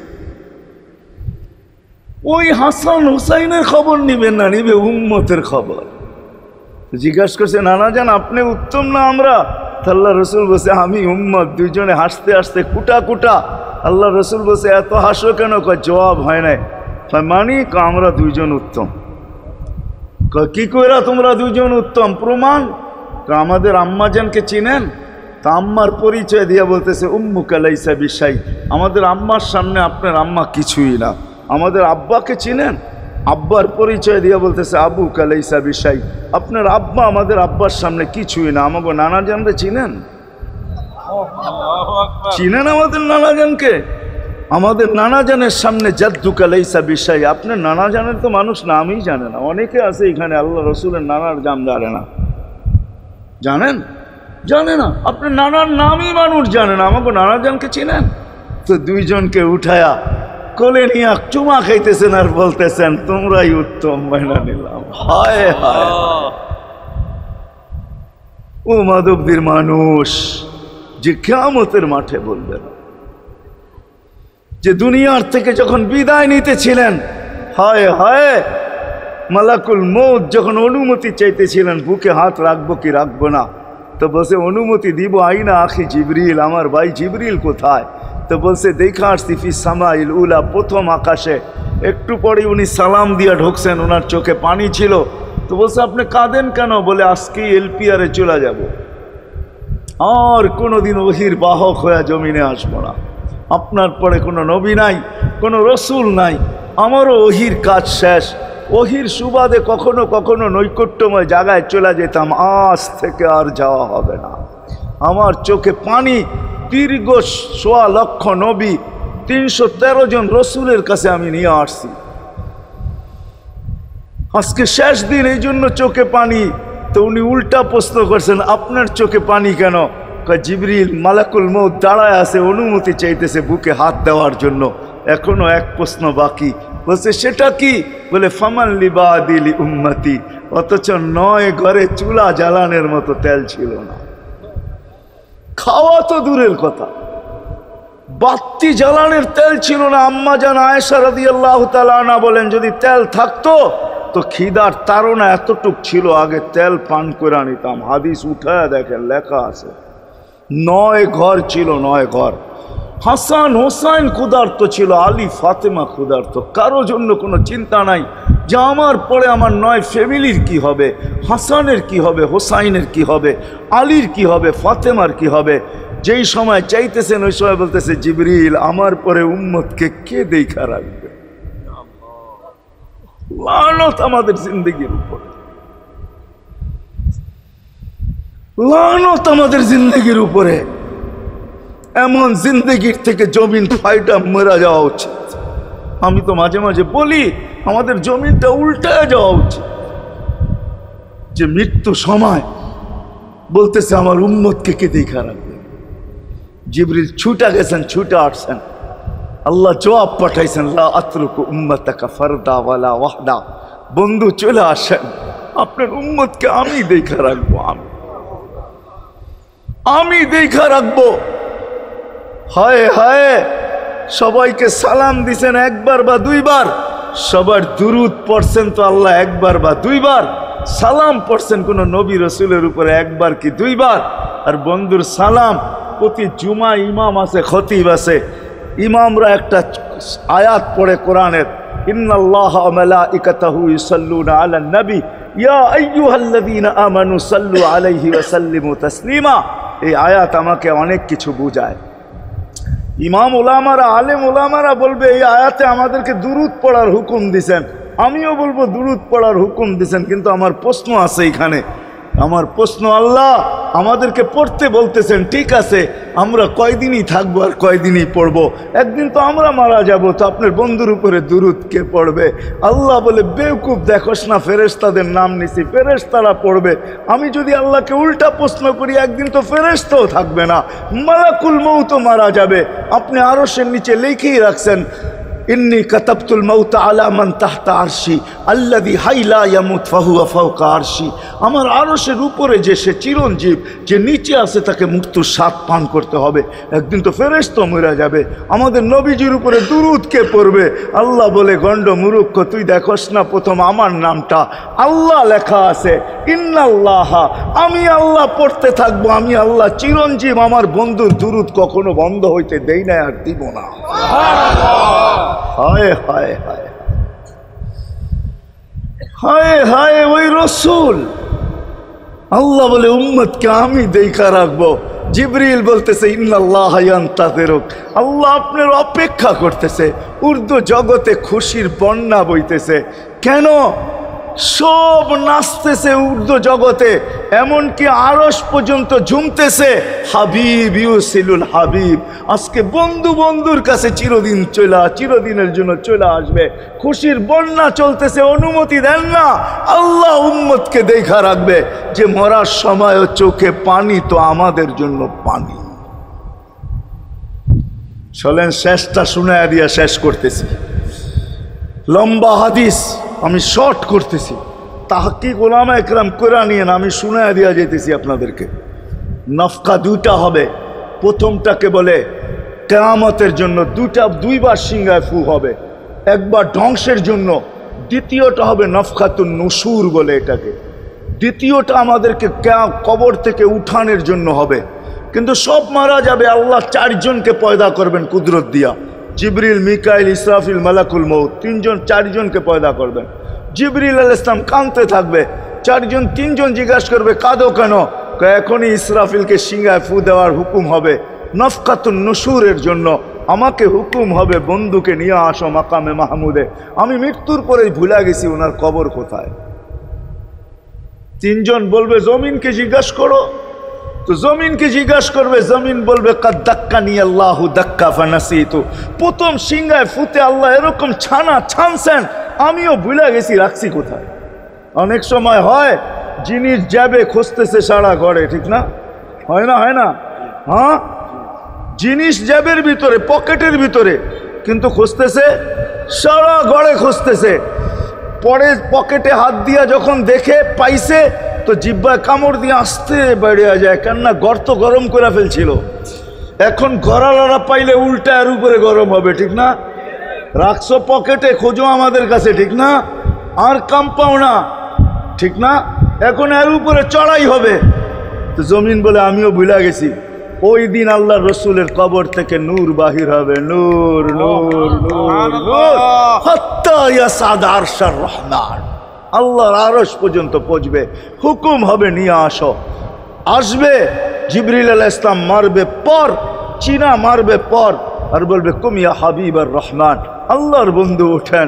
ওই হাসান হুসাইনের খবর নিবেন না, নিবে উম্মতের খবর। জিজ্ঞাসা করছে, নানা যান আপনি উত্তম না আমরা? আল্লাহ রসুল বলছে আমি উম্মত। দুইজনে হাসতে হাসতে কুটা কুটা। আল্লাহ রসুল বলছে এত হাসো কেন? জবাব হয় নাই। মানি আমরা দুইজন উত্তম। কি কইরা তোমরা দুইজন উত্তম? প্রমাণ। আমাদের আম্মাজানকে চিনেন? তা আম্মার পরিচয় দিয়া বলতেছে উম্মুকা লাইসা বিশাই, আমাদের আম্মার সামনে আপনার আম্মা কিছুই না। আমাদের আব্বাকে চিনেন? আব্বার পরিচয় দিয়া বলতেছে আবুকা লাইসা বিশাই, আপনার আব্বা আমাদের আব্বার সামনে কিছুই না। আমাকে নানাজানরে চিনেন? চিনেন আমাদের নানাজানকে? আমাদের নানাজানের সামনে জাদ্দুকা লাইসা বিশাই, আপনার নানাজানের তো মানুষ নামই জানে না। অনেকে আছে এখানে আল্লাহ রসুলের নানার নাম জানে না। জানেন? জানে না। আপনার নানার নামই মানুষ জানে না, আমাকে নানাজানকে চিনেন? তো দুইজনকে উঠায়া কোলে নিয়ে চুমা খাইতেছেন আর বলতেছেন তোমরাই উত্তম, মাইনা নিলাম। হায় হায়, ও মাধবদীর মানুষ যে কিয়ামতের মাঠে বলবে না, যে দুনিয়ার থেকে যখন বিদায় নিতেছিলেন, হায় হায়, মালাকুল মউত যখন অনুমতি চাইতেছিলেন বুকে হাত রাখবো কি রাখবো না, তো বলছে অনুমতি দিব, আইনা আখি জিবরিল, আমার ভাই জিবরিল কোথায়? তো বলছে দেখা আসছি ফি সামাইল উলা, প্রথম আকাশে। একটু পরে উনি সালাম দিয়া ঢুকছেন, ওনার চোখে পানি ছিল। তো বলছে আপনি কাঁদেন কেন? বলে আজকেই এলপিআরে চলে যাব, আর কোনোদিন ওহির বাহক হয়ে জমিনে আসবো না। আপনার পরে কোনো নবী নাই, কোনো রসুল নাই, আমারও ওহির কাজ শেষ। ওহির সুবাদে কখনো কখনো নৈকট্যময় জায়গায় চলে যেতাম, আজ থেকে আর যাওয়া হবে না। আমার চোখে পানি। দীর্ঘ ১.৫ লক্ষ নবী, ৩১৩ জন রসুলের কাছে আমি নিয়ে আসছি। আজকে শেষ দিন, এই জন্য চোখে পানি। তো উনি উল্টা প্রশ্ন করছেন, আপনার চোখে পানি কেন? জিবরিল মালাকুল মউত দাঁড়ায় আছে, অনুমতি চাইতেছে বুকে হাত দেওয়ার জন্য। এখনো এক প্রশ্ন বাকি। বলছে সেটা কি? বলে ফামান লিবাদিলি উম্মতি, অথচ ৯ ঘরে চুলা জ্বালানোর মতো তেল ছিল না। খাওয়া তো দূরের কথা, বাতি জ্বালানোর তেল ছিল না। আম্মা জান আয়েশা রাদিয়াল্লাহু তাআলা আনহা বলেন, যদি তেল থাকতো তো খিদার তাড়না এতটুক ছিল, আগে তেল পান করে নিতাম। হাদিস উঠায় দেখেন, লেখা আছে 9 ঘর ছিল, 9 ঘর। হাসান হোসাইন ক্ষুধার্ত ছিল, আলী ফাতেমা ক্ষুধার্ত। কারো জন্য কোনো চিন্তা নাই যে আমার পরে আমার 9 ফ্যামিলির কি হবে, হাসানের কি হবে, হোসাইনের কি হবে, আলীর কি হবে, ফাতেমার কি হবে। যেই সময় চাইতেছেন ওই সময় বলতেছে, জিবরিল আমার পরে উম্মতকে কে দেখা রাখবে। লানত আমাদের জিন্দগির উপরে, লানত আমাদের জিন্দগির উপরে। এমন জিন্দগির থেকে জমিন ফাইটা মরা যাওয়া উচিত। আমি তো মাঝে মাঝে বলি আমাদের জমিনটা উল্টায় যাওয়া উচিত, যে মৃত্যু সময় বলতেছে আমার উম্মতকে কে দেখা রাখবে। জিবরিল ছুটা গেছেন, ছুটা আসছেন, আল্লাহ জবাব পাঠাইছেন, লা আতরুকু উম্মতাকা ফারদা ওয়ালা ওয়াহদা। বন্ধু চলে আসেন, আপনার উম্মতকে আমি দেখা রাখবো, আমি দেখা রাখবো। হায় হায়, সবাইকে সালাম দিছেন একবার বা দুইবার, সবার দুরুদ পড়ছেন তো আল্লাহ একবার বা দুইবার, সালাম পড়ছেন কোন নবী রসুলের উপরে একবার কি দুইবার। আর বন্ধুর সালাম প্রতি জুমা ইমাম আছে, খতিব আছে, ইমামরা একটা আয়াত পড়ে কোরআনের, ইন্নাল্লাহা ওয়া মালাইকাতাহু ইউসাল্লুনা আলান নবী ইয়া আইয়ুহাল্লাযীনা আমানু সাল্লু আলাইহি ওয়া সাল্লিমু তাসলিমা। এই আয়াত আমাকে অনেক কিছু বুঝায়। ইমাম ওলামারা, আলেম ওলামারা বলবে এই আয়াতে আমাদেরকে দুরুদ পড়ার হুকুম দিছেন, আমিও বলবো দুরুদ পড়ার হুকুম দিছেন। কিন্তু আমার প্রশ্ন আছে এখানে, আমার প্রশ্ন, আল্লাহ আমাদেরকে পড়তে বলতেছেন, ঠিক আছে, আমরা কয়দিনই থাকবো আর কয়দিনই পড়বো, একদিন তো আমরা মারা যাব, তো আপনার বন্ধুর উপরে দুরুদ কে পড়বে? আল্লাহ বলে, বেওকুফ, দেখোস না ফেরেশতাদের নাম নিছি, ফেরেশতারা পড়বে। আমি যদি আল্লাহকে উল্টা প্রশ্ন করি, একদিন তো ফেরেশতাও থাকবে না, মালাকুল মউত মারা যাবে। আপনি আরশের নিচে লিখেই রাখছেন, ইন্নী কাতাবতুল মাউত আলা মান তাহতা আরশি আল্লাযী হাইলা ইয়ামুত ফাহুয়া ফাওকা আরশি। আমার আরশের উপরে যে সে চিরঞ্জীব, যে নিচে আছে তাকে মৃত্যুর স্বাদ পান করতে হবে, একদিন তো ফেরেশতা মরে যাবে। আমাদের নবীজির উপরে দুরুদ কে পড়বে? আল্লাহ বলে, গণ্ড মূর্খ, তুই দেখোস না প্রথম আমার নামটা আল্লাহ লেখা আছে, ইন্নাল্লাহা, আমি আল্লাহ পড়তে থাকবো, আমি আল্লাহ চিরঞ্জীব, আমার বন্ধুর দুরুদ কখনো বন্ধ হইতে দেই না, আর দিব না। হায় হায় হায় হায় হায়, ওই রসুল। আল্লাহ বলে, উম্মতকে আমি দেখা রাখবো। জিবরিল বলতেছে, ইন্নাল্লাহা ইয়ান্তাযিরুক, আল্লাহ আপনার অপেক্ষা করতেছে। উর্দু জগতে খুশির বন্যা বইতেছে। কেন? সব নাচতেছে উর্দু জগতে, এমনকি আরশ পর্যন্ত ঝুমতেছে, হাবিব ইউসিলুল হাবিব। আজকে বন্ধু বন্ধুর কাছে চিরদিনের জন্য চলে আসবে। খুশির বন্যা চলতেছে, অনুমতি দেন না। আল্লাহ উম্মতকে দেখা রাখবে, যে মরার সময়ও চোখে পানি তো আমাদের জন্য পানি। চলেন শেষটা শুনায়া দিয়া শেষ করতেছি। লম্বা হাদিস, আমি শর্ট করতেছি। তাহকিক উলামা একরাম করে নিয়েন, আমি শুনায়া দিয়া যেতেছি আপনাদেরকে। নফকা দুইটা হবে। প্রথমটাকে বলে কিয়ামতের জন্য, দুইবার সিংহায় ফু হবে, একবার ধ্বংসের জন্য, দ্বিতীয়টা হবে নফকাতুন নুশুর বলে এটাকে। দ্বিতীয়টা আমাদেরকে কবর থেকে উঠানের জন্য হবে। কিন্তু সব মারা যাবে, আল্লাহ 4 জনকে পয়দা করবেন কুদরত দিয়া। জিবরিল, মিকাইল, ইসরাফিল, মালাকুল মউত, 4 জনকে পয়দা করবেন। জিবরিল আলাইহিস সালাম কাঁদতে থাকবে, 4 জন 3 জন জিজ্ঞাসা করবে, কাঁদো কেন? এখনই ইসরাফিলকে সিংহায় ফু দেওয়ার হুকুম হবে নফকাতুন নুশুরের জন্য। আমাকে হুকুম হবে, বন্ধুকে নিয়ে আসো মাকামে মাহমুদে। আমি মৃত্যুর পরেই ভুলে গেছি ওনার কবর কোথায়। 3 জন বলবে, জমিনকে জিজ্ঞাসা করো। তো জমিনকে জিজ্ঞাসা করবে, জমিন বলবে, কাদ দাক্কানি আল্লাহু দাক্কা ফানাসিতু। প্রথম সিংহায় ফুতে আল্লাহ এরকম ছানছেন, আমিও ভুলে গেছি রাখছি কোথায়। অনেক সময় হয় জিনিস যাবে খুঁজতেছে সারা ঘরে, ঠিক না? হয় না? হয় না? হ্যাঁ, জিনিস জ্যাবের ভিতরে, পকেটের ভিতরে, কিন্তু খুঁজতেছে সারা ঘরে খুঁজতেছে। পরে পকেটে হাত দিয়া যখন দেখে পাইছে, তো জিহ্বায় কামড় দিয়ে আস্তে বেরিয়ে যায়, কেননা গর্ত গরম করে ফেলছিল। এখন গড়ালড়া পাইলে উল্টা এর উপরে গরম হবে, ঠিক না? রাখছো পকেটে, খোঁজো আমাদের কাছে, ঠিক না? আর কাম পাও না, ঠিক না? এখন এর উপরে চড়াই হবে। তো জমিন বলে আমিও ভুলে গেছি, ওই দিন আল্লাহ রসুলের কবর থেকে নূর বাহির হবে, নূর নূর নূর নূর, হাত্তা ইয়াসাদ আরশার রহমান, আল্লাহর আরশ পর্যন্ত পৌঁছবে। হুকুম হবে নিয়ে আসো। আসবে জিবরিল আলাইহিস সালাম, মারবে পর, চিনা মারবে পর, আর বলবে কুমিয়া হাবিব আর রহমান, আল্লাহর বন্ধু ওঠেন।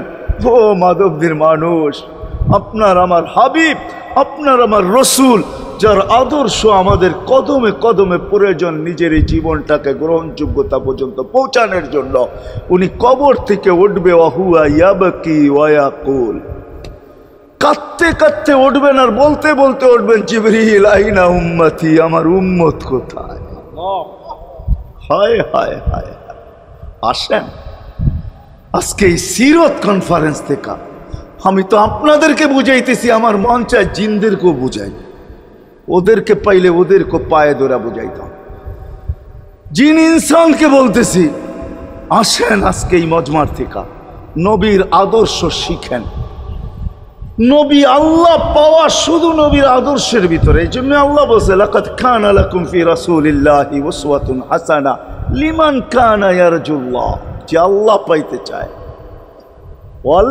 ও মাধবদীর মানুষ, আপনার আমার হাবিব, আপনার আমার রসুল, যার আদর্শ আমাদের কদমে কদমে প্রয়োজন নিজের এই জীবনটাকে গ্রহণযোগ্যতা পর্যন্ত পৌঁছানোর জন্য, উনি কবর থেকে উঠবে, ওয়াহুয়া ইয়াবকি ওয়া ইয়াকুল, কাঁদতে কাঁদতে উঠবেন আর বলতে বলতে উঠবেন, জিবরিল আইনা উম্মতি, আমার উম্মত কোথায়? হায় হায় হায়। আসেন আজকে এই সিরত কনফারেন্স থেকে আমি তো আপনাদেরকে বুঝাইতেছি, আমার মন চায় জিনদেরকেও বুঝাই, ওদেরকে পাইলে ওদেরকে পায়ে ধরা বুঝাইতাম। জিন ইনসানকে বলতেছি, আসেন আজকে এই মজমার থেকে নবীর আদর্শ শিখেন। নবী আল্লাহ পাওয়া শুধু নবীর আদর্শের ভিতরে। এই জন্য আল্লাহ বলছে, লাকাদ কানা লাকুম ফি রাসূলিল্লাহি উসওয়াতুন হাসানাহ লিমান কানা ইয়ারজুল্লাহ, যে আল্লাহ পাইতে চায়। ওয়াল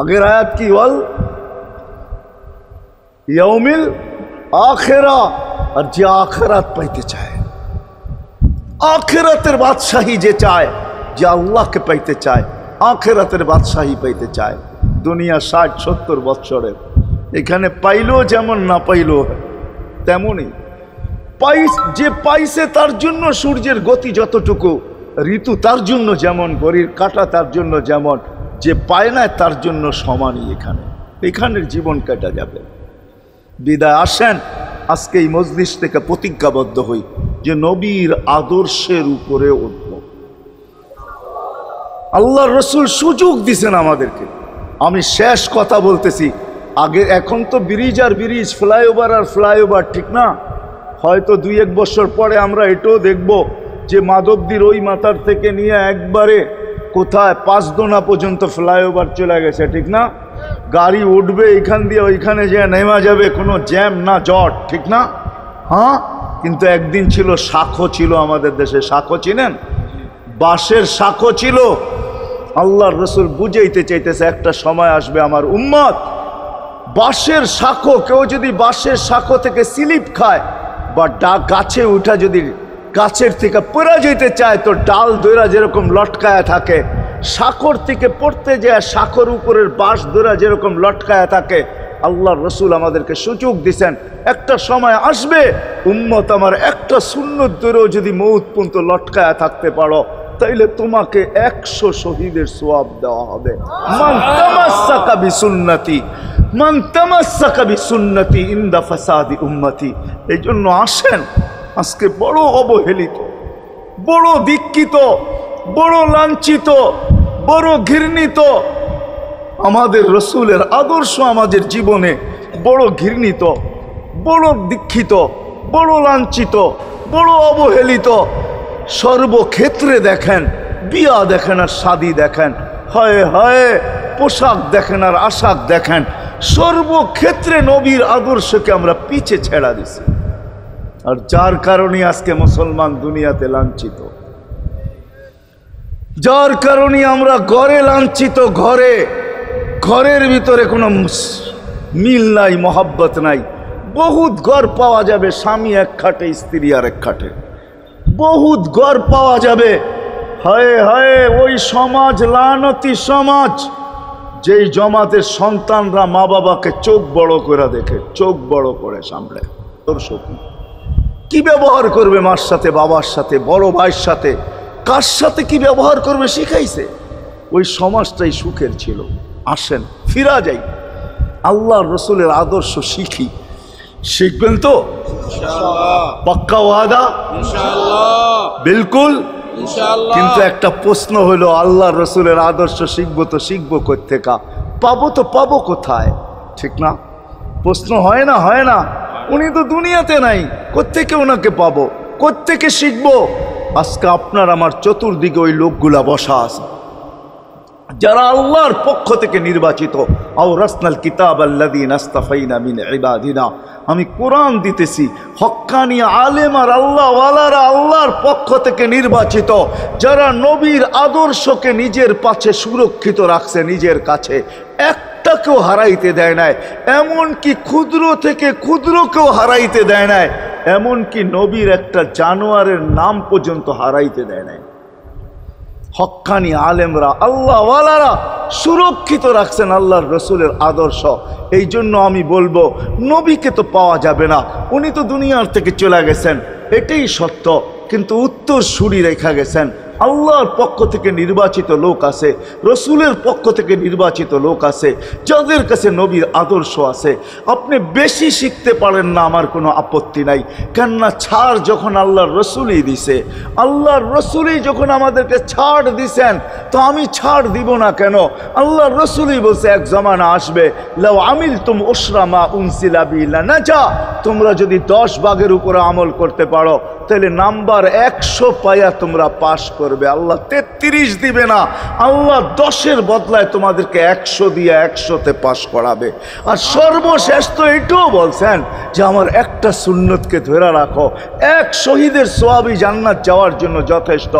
আগের আয়াত কি? ওয়াল ইয়াউমিল আখিরা, আর যে আখিরাত পাইতে চায়, আখিরাতের বাদশাহী যে চায়, যে আল্লাহকে পাইতে চায়, আখিরাতের বাদশাহী পাইতে চায়। দুনিয়া 60-70 বৎসরের, এখানে পাইলেও যেমন, না পাইলেও তেমনই। যে পাইছে তার জন্য সূর্যের গতি যতটুকু, ঋতু তার জন্য যেমন, ঘড়ির কাঁটা তার জন্য যেমন, যে পায় না তার জন্য সমানই। এখানের জীবন কেটে যাবে। বিদায় আসেন আজকে এই মজলিস থেকে প্রতিজ্ঞাবদ্ধ হই যে নবীর আদর্শের উপরে উঠব। আল্লাহর রসুল সুযোগ দিছেন আমাদেরকে। আমি শেষ কথা বলতেছি, আগে এখন তো ব্রিজ আর ব্রিজ, ফ্লাইওভার আর ফ্লাইওভার, ঠিক না? হয়তো 2-1 বছর পরে আমরা এটাও দেখব যে মাধবদীর ওই মাথার থেকে নিয়ে একবারে কোথায় পাঁচদোনা পর্যন্ত ফ্লাইওভার চলে গেছে, ঠিক না? গাড়ি উঠবে এখান দিয়ে ওইখানে যে নেমা যাবে, কোনো জ্যাম না জট, ঠিক না? হ্যাঁ, কিন্তু একদিন ছিল শাখো, ছিল আমাদের দেশে শাখো, চিনেন? বাঁশের শাখো ছিল। আল্লাহর রসুল বুঝাইতে চাইতেছে, একটা সময় আসবে আমার উম্মত বাঁশের শাখো, কেউ যদি বাঁশের শাখো থেকে স্লিপ খায় বা গাছে উঠা যদি গাছের থেকে পড়ে যেতে চায়, তো ডাল দইরা যেরকম লটকায়া থাকে, শাখর থেকে পড়তে যায় শাখর উপরের বাঁশ দইরা যেরকম লটকায়া থাকে। আল্লাহর রসুল আমাদেরকে সুযোগ দিছেন, একটা সময় আসবে উম্মত আমার একটা সুন্নত দইরেও যদি মউত পর্যন্ত লটকায়া থাকতে পারো, তাইলে তোমাকে 100 শহীদের সওয়াব দেওয়া হবে। মান তামাসসাকা বিসুন্নতি, মান তামাসসাকা বিসুন্নতি ইনদা ফাসাদি উম্মতি। এই জন্য আসেন, আজকে বড় অবহেলিত, বড় দীক্ষিত, বড় লাঞ্ছিত, বড় ঘৃণিত আমাদের রসুলের আদর্শ আমাদের জীবনে, বড় ঘৃণিত, বড় দীক্ষিত, বড় লাঞ্ছিত, বড় অবহেলিত। সর্বক্ষেত্রে দেখেন, বিয়া দেখেন আর শাদী দেখেন, হায় হায় পোশাক দেখেন আর আশাক দেখেন, সর্বক্ষেত্রে নবীর আদর্শকে আমরা পিছে ছেড়া দিছি। আর যার কারণে আজকে মুসলমান দুনিয়াতে লাঞ্ছিত, যার কারণে আমরা ঘরে লাঞ্ছিত, ঘরের ভিতরে কোনো মিল নাই, মহব্বত নাই। বহুত ঘর পাওয়া যাবে, স্বামী এক খাটে, স্ত্রী আর এক খাটে, বহুত ঘর পাওয়া যাবে। হায় হায় ওই সমাজ, লানতি সমাজ, যেই জমাতের সন্তানরা মা বাবাকে চোখ বড় করে দেখে, চোখ বড় করে সামলে, তোর সখী কি ব্যবহার করবে মার সাথে, বাবার সাথে, বড় ভাইয়ের সাথে, কার সাথে কি ব্যবহার করবে শিখাইছে। ওই সমাজটাই সুখের ছিল। আসেন ফিরা যাই, আল্লাহর রসুলের আদর্শ শিখি। শিখবেন তো পাক্কা ওয়াদা? বিলকুল। কিন্তু একটা প্রশ্ন হলো, আল্লাহর রসুলের আদর্শ শিখবো তো শিখবো কোত্থেকা, পাবো তো পাবো কোথায়, ঠিক না? প্রশ্ন হয় না? উনি তো দুনিয়াতে নাই, কোত্থেকে ওনাকে পাবো? কোত্থেকে শিখবো? আজকে আপনার আমার চতুর্দিকে ওই লোকগুলা বসা আছে যারা আল্লাহর পক্ষ থেকে নির্বাচিত। আওরাসনাল কিতাব আল্লাযীনা ইসতাফাইনা মিন ইবাদিনা। আমি কোরআন দিতেছি, হক্কানি আলেম আর আল্লাহওয়ালারা আল্লাহর পক্ষ থেকে নির্বাচিত, যারা নবীর আদর্শকে নিজের পাশে সুরক্ষিত রাখছে, নিজের কাছে একটাকেও হারাইতে দেয় নাই, এমনকি ক্ষুদ্র থেকে ক্ষুদ্রকেও হারাইতে দেয় নাই, এমনকি নবীর একটা জানোয়ারের নাম পর্যন্ত হারাইতে দেয় নাই। হক্কানি আলেমরা আল্লাহওয়ালারা সুরক্ষিত রাখছেন আল্লাহর রসুলের আদর্শ। এই জন্য আমি বলবো, নবীকে তো পাওয়া যাবে না, উনি তো দুনিয়ার থেকে চলে গেছেন, এটাই সত্য, কিন্তু উত্তর সুরি রেখা গেছেন। আল্লাহর পক্ষ থেকে নির্বাচিত লোক আছে, রসুলের পক্ষ থেকে নির্বাচিত লোক আছে, যাদের কাছে নবীর আদর্শ আছে। আপনি বেশি শিখতে পারেন না, আমার কোনো আপত্তি নাই, কেননা ছাড় যখন আল্লাহর রসুলই দিছে, আল্লাহর রসুলই যখন আমাদেরকে ছাড় দিছেন, তো আমি ছাড় দিব না কেন? আল্লাহর রসুলই বলছে এক জমানা আসবে, লাউ আমিলতুম উশরা মা উনসিলা বি লানাজা, তোমরা যদি 10 ভাগের উপরে আমল করতে পারো তাহলে নাম্বার 100 পাইয়া তোমরা পাশ করবে। আল্লাহ 33 দিবে না, আল্লাহ 10-এর বদলায় তোমাদেরকে 100 দিয়ে 100-তে পাশ করাবে। আর সর্বশেষ তো এটাও বলছেন যে আমার একটা সুন্নতকে ধরে রাখো, এক শহীদের সওয়াবই জান্নাত যাওয়ার জন্য যথেষ্ট।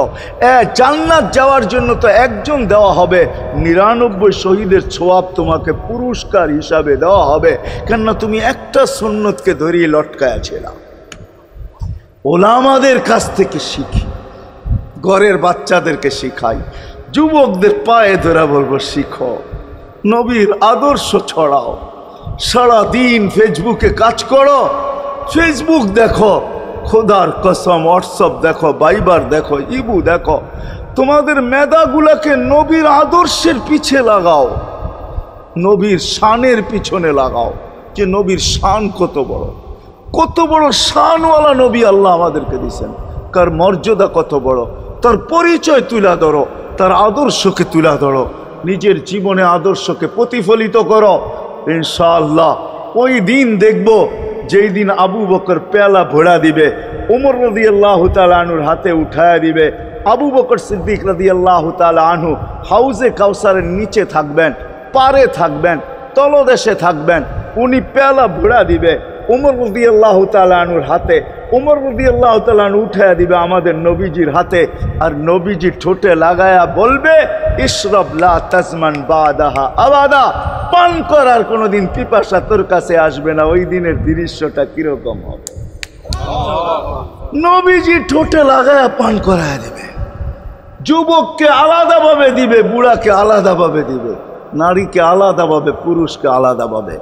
জান্নাত যাওয়ার জন্য তো একজন দেওয়া হবে, 99 শহীদের সওয়াব তোমাকে পুরস্কার হিসাবে দেওয়া হবে, কেননা তুমি একটা সুন্নতকে ধরিয়ে লটকায়া ছিলা। ওলামাদের কাছ থেকে শিখি, ঘরের বাচ্চাদেরকে শিখাই, যুবকদের পায়ে ধরে বলবো শিখো, নবীর আদর্শ ছড়াও। সারাদিন ফেসবুকে কাজ করো, ফেসবুক দেখো, খোদার কসম হোয়াটসঅ্যাপ দেখো, ভাইবার দেখো, ইবু দেখো, তোমাদের মেধাগুলাকে নবীর আদর্শের পিছে লাগাও, নবীর শানের পিছনে লাগাও, যে নবীর শান কত বড়, কত বড় শানওয়ালা নবী আল্লাহ আমাদেরকে দিয়েছেন, কার মর্যাদা কত বড়, তার পরিচয় তুলে ধরো, তার আদর্শকে তুলে ধরো, নিজের জীবনে আদর্শকে প্রতিফলিত করো। ইনশাআল্লাহ ওই দিন দেখব যেই দিন আবু বকর পেয়ালা ভোড়া দিবে, ওমর রাদিয়াল্লাহু তাআলা আনহুর হাতে উঠায়া দিবে, আবু বকর সিদ্দিক রাদিয়াল্লাহু তাআলা আনহু হাউজে কাউসারের নিচে থাকবেন, পারে থাকবেন, তলদেশে থাকবেন, উনি পেয়ালা ভোড়া দিবে ওমর রাদিয়াল্লাহু তাআলা আনহুর হাতে, ওমর রাদিয়াল্লাহু তাআলা আনহু উঠায়া দিবে আমাদের নবীজির হাতে, আর নবীজি ঠোঁটে লাগায়া বলবে, ইশরাব লা তাজমান বাদাহা আবাদা, পান করার কোনোদিন পিপাসা তোর কাছে আসবে না। ওই দিনের দৃশ্যটা কিরকম হবে? নবীজি ঠোঁটে লাগায়া পান করায়া দিবে, যুবককে আলাদাভাবে দিবে, বুড়াকে আলাদাভাবে দিবে, নারীকে আলাদাভাবে, পুরুষকে আলাদাভাবে,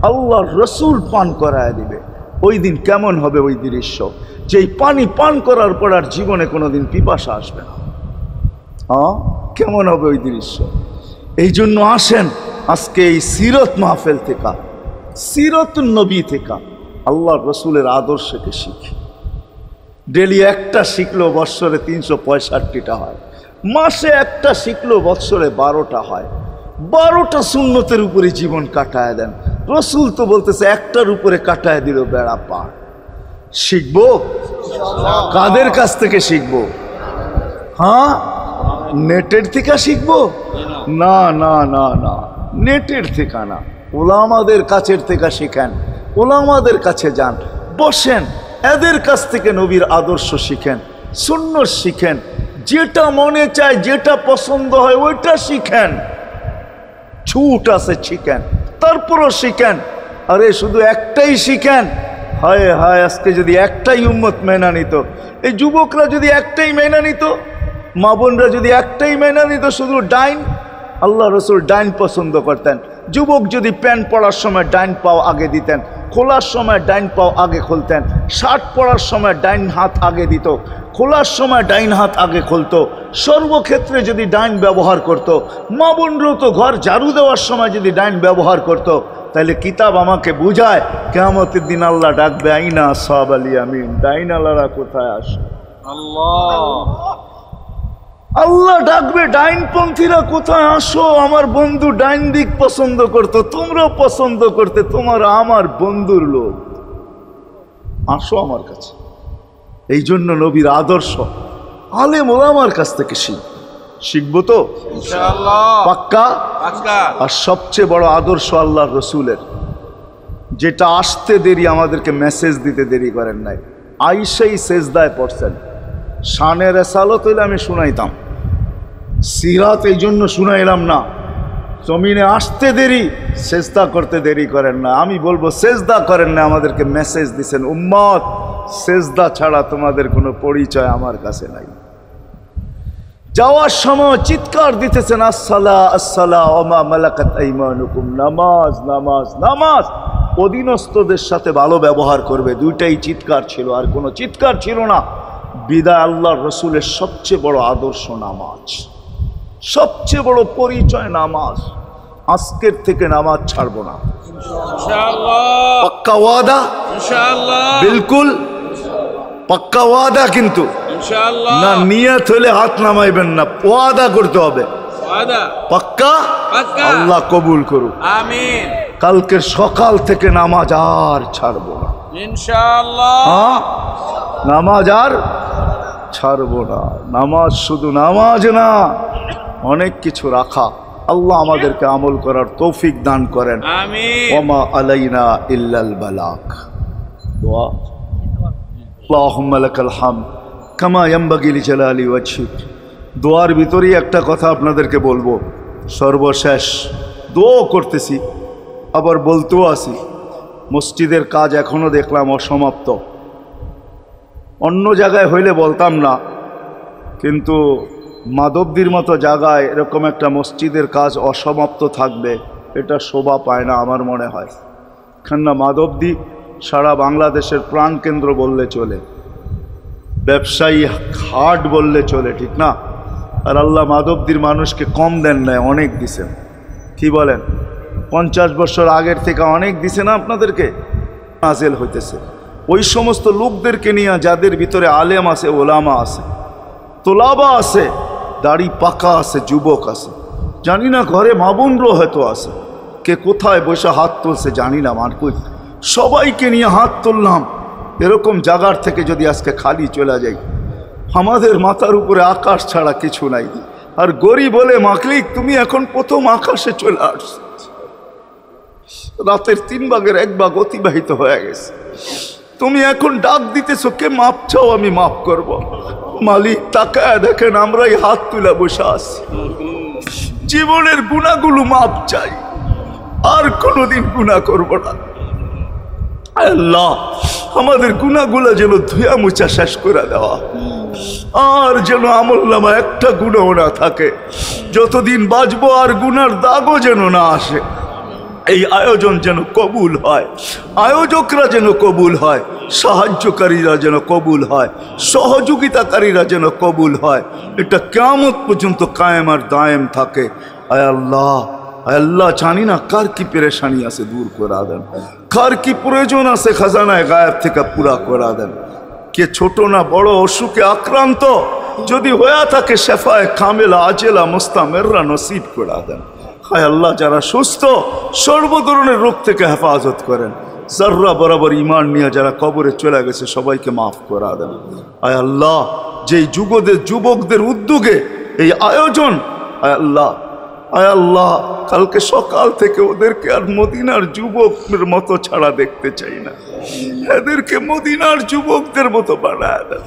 আল্লাহর রসুল পান করায় দিবে। ওই দিন কেমন হবে ওই দৃশ্য, যেই পানি পান করার পর আর জীবনে কোনোদিন পিপাসা আসবে না। হ্যাঁ, কেমন হবে ওই দৃশ্য? এই জন্য আসেন আজকে এই সিরত মাহফিল থেকে, সিরতুন নবী থেকে আল্লাহর রসুলের আদর্শকে শিখি। ডেলি একটা শিখলো বৎসরে 365টা হয়, মাসে একটা শিখলো বৎসরে 12টা হয়। 12টা সুন্নতের উপরে জীবন কাটায় দেন। রসুল তো বলতেছে একটার উপরে কাটায় দিল বেড়া পার। শিখবো কাদের কাছ থেকে শিখবো? হ্যাঁ, নেটের থেকে শিখবো? না না না না, নেটের থেকে না, ওলামাদের কাছের থেকে শিখেন, ওলামাদের কাছে যান, বসেন, এদের কাছ থেকে নবীর আদর্শ শিখেন, সুন্নত শিখেন, যেটা মনে চায়, যেটা পছন্দ হয় ওইটা শিখেন। ছুট আছে শিখেন, তারপরও শিখেন। আরে শুধু একটাই শিখেন, হায় হায়, আজকে যদি একটাই উম্মত মেনা নিত, এই যুবকরা যদি একটাই মেনা নিত, মা বোনরা যদি একটাই মেনা নিত, শুধু ডাইন, আল্লাহ রসুল ডাইন পছন্দ করতেন। যুবক যদি প্যান্ট পরার সময় ডাইন পাও আগে দিতেন, খোলার সময় ডাইন পাও আগে খুলতেন, শার্ট পরার সময় ডাইন হাত আগে দিত, খোলার সময় ডাইন হাত আগে খুলতো, সর্বক্ষেত্রে যদি ডাইন ব্যবহার করত। মা বোনরাও তো ঘর ঝাড়ু দেওয়ার সময় যদি ডাইন ব্যবহার করত, তাহলে কিতাব আমাকে বুঝায় কিয়ামতের দিন আল্লাহ ডাকবে, আইনা আসহাবাল ইয়ামিন, ডাইন আল্লাহরা কোথায় আসে? আল্লাহ ডাকবে, ডাইনপন্থীরা কোথায় আসো? আমার বন্ধু ডাইন দিক পছন্দ করতো, তোমরাও পছন্দ করতে, তোমার আমার বন্ধুর লোক, আসো আমার কাছে। এই জন্য নবীর আদর্শ আলেম ওলামার কাছ থেকে শিখবো তো ইনশাআল্লাহ পাক্কা। পাক্কা। আর সবচেয়ে বড় আদর্শ আল্লাহর রসুলের, যেটা আসতে দেরি, আমাদেরকে মেসেজ দিতে দেরি করেন নাই। আইসাই সেজদায় পড়ছেন, শানের রেসালত হইলে আমি শুনাইতাম, সিরাত এই জন্য শুনাইলাম না। জমিনে আসতে দেরি, সেজদা করতে দেরি করেন না। আমি বলবো সেজদা করেন না, আমাদেরকে মেসেজ দিছেন, উম্মত সেজদা ছাড়া তোমাদের কোনো পরিচয় আমার কাছে নাই। যাওয়ার সময় চিৎকার দিতেছেন, আসসালা আসসালা ওমা মালাকাত আইমানুকুম, নামাজ নামাজ নামাজ, অধীনস্থদের সাথে ভালো ব্যবহার করবে, দুইটাই চিৎকার ছিল, আর কোনো চিৎকার ছিল না। বিদায় আল্লাহর রসুলের সবচেয়ে বড় আদর্শ নামাজ, সবচেয়ে বড় পরিচয় নামাজ। আজকের থেকে নামাজ ছাড়বো না ইনশাআল্লাহ। পাক্কা ওয়াদা? ইনশাআল্লাহ। বিলকুল পাক্কা ওয়াদা। কিন্তু ইনশাআল্লাহ। না নিয়ত হলে হাত নামাইবেন না, ওয়াদা করতে হবে। ওয়াদা। পাক্কা? পাক্কা। আল্লাহ কবুল করুক। আমিন। কালকে সকাল থেকে নামাজ আর ছাড়বো না ইনশাআল্লাহ। হ্যাঁ, নামাজ আর ছাড়বো না। নামাজ শুধু নামাজ না, অনেক কিছু রাখা। আল্লাহ আমাদেরকে আমল করার তৌফিক দান করেন। আমিন। ওমা আলাইনা ইল্লাল বালাগ। দোয়া। আল্লাহুম্মা লাকাল হামদ কামা ইয়ানবাগি লিজালালি ওয়াজহিক। দোয়ার ভিতরেই একটা কথা আপনাদেরকে বলবো, সর্বশেষ দোয়া করতেছি, আবার বলতেও আসি, মসজিদের কাজ এখনো দেখলাম অসমাপ্ত। অন্য জায়গায় হইলে বলতাম না, কিন্তু মাধবদীর মতো জায়গায় এরকম একটা মসজিদের কাজ অসমাপ্ত থাকবে, এটা শোভা পায় না আমার মনে হয়। কেননা মাধবদী সারা বাংলাদেশের প্রাণকেন্দ্র বললে চলে, ব্যবসায়ী হাট বললে চলে, ঠিক না? আর আল্লাহ মাধবদীর মানুষকে কম দেন নাই, অনেক দিছেন। কি বলেন? 50 বছর আগের থেকে অনেক দিছে না আপনাদেরকে? নাজেল হইতেছে ওই সমস্ত লোকদেরকে নিয়ে যাদের ভিতরে আলেম আছে, ওলামা আছে, তোলাবা আছে, দাড়ি পাকা আছে, যুবক আছে, জানি না ঘরে মা বোনরও হয়তো আছে, কে কোথায় বসে হাত তুলছে জানি না। কই সবাইকে নিয়ে হাত তুললাম। এরকম জায়গার থেকে যদি আজকে খালি চলে যাই, আমাদের মাথার উপরে আকাশ ছাড়া কিছু নাই। আর গরিব বলে মাকলিক তুমি এখন প্রথম আকাশে চলে আসছো, রাতের 3 ভাগের 1 ভাগ অতিবাহিত হয়ে গেছে, তুমি এখন ডাক দিতেছো, কে মাপ চাও আমি মাফ করব। মালিক তাকায় দেখেন আমরাই হাত তুলে বসে আছি, জীবনের গুনাহগুলো মাপ চাই, আর কোনোদিন গুনাহ করব না। আল্লাহ আমাদের গুনাহগুলো যেন ধুয়া মুছা শেষ করে দেওয়া, আর যেন আমলনামা একটা গুনাহ না থাকে, যতদিন বাঁচবো আর গুনার দাগও যেন না আসে। এই আয়োজন যেন কবুল হয়, আয়োজকরা যেন কবুল হয়, সাহায্যকারীরা যেন কবুল হয়, সহযোগিতাকারীরা যেন কবুল হয়। এটা কিয়ামত পর্যন্ত কায়েম আর দায়েম থাকে। আয় আল্লাহ, আয় আল্লাহ, জানি না কার কি পেরেশানি আছে দূর করে দেন, কার কি প্রয়োজন আছে খাজানায় গায়েব থেকে পুরা করে দেন। কে ছোট না বড় অসুখে আক্রান্ত যদি হয়ে থাকে, শেফায়ে কামেলা আজেলা মুস্তামেররা নসিব করে দেন। হায় আল্লাহ, যারা সুস্থ সর্ব ধরনের রোগ থেকে হেফাজত করেন। জাররা বরাবর ইমান নিয়ে যারা কবরে চলে গেছে সবাইকে মাফ করা দেন। আয় আল্লাহ, যেই যুবকদের উদ্যোগে এই আয়োজন, আয় আল্লাহ, আয় আল্লাহ, কালকে সকাল থেকে ওদেরকে আর মদিনার যুবকদের মতো ছাড়া দেখতে চাই না, এদেরকে মদিনার যুবকদের মতো বানায় দেন।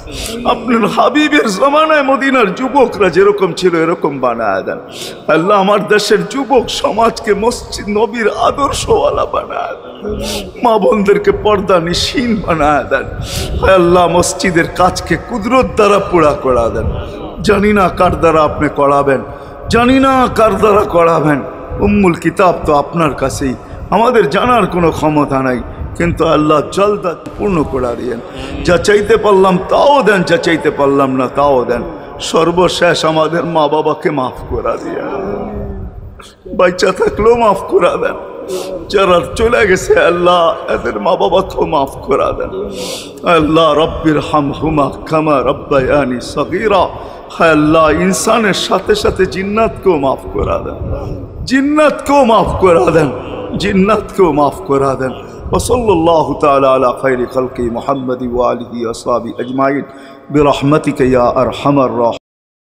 আপনার হাবিবের জমানায় মদিনার যুবকরা যেরকম ছিল এরকম বানায় দেন। আল্লাহ, আমার দেশের যুবক সমাজকে মসজিদ নবীর আদর্শওয়ালা বানায় দেন, মা বোনদেরকে পর্দা নিশীন বানায় দেন। আল্লাহ, মসজিদের কাজকে কুদরত দ্বারা পুরা করা দেন। জানি না কার দ্বারা আপনি করাবেন, জানি না কার দ্বারা করাবেন। উম্মুল কিতাব তো আপনার কাছেই, আমাদের জানার কোনো ক্ষমতা নাই, কিন্তু আল্লাহ জলদা পূর্ণ করে দিয়েন। যা চাইতে পারলাম তাও দেন, যা চাইতে পারলাম না তাও দেন। সর্বশেষ আমাদের মা বাবাকে মাফ করে দিয়েন, বাচ্চা থাকলেও মাফ করে দেন, যারা চলে গেছে আল্লাহ এদের মা বাবাকেও মাফ করে দেন। আল্লাহ রব্বির হামহুমা কামা রব্বায়ানি সগীরা। হায় আল্লাহ, ইনসানের সাথে সাথে জিন্নাতকেও মাফ করা দেন, জিন্নাতকেও মাফ করা দেন, জিন্নাতকেও মাফ করা দেন। وصلى الله تعالى على خير خلق محمد وآله وأصحابه أجمعين برحمتك يا أرحم الراحمين.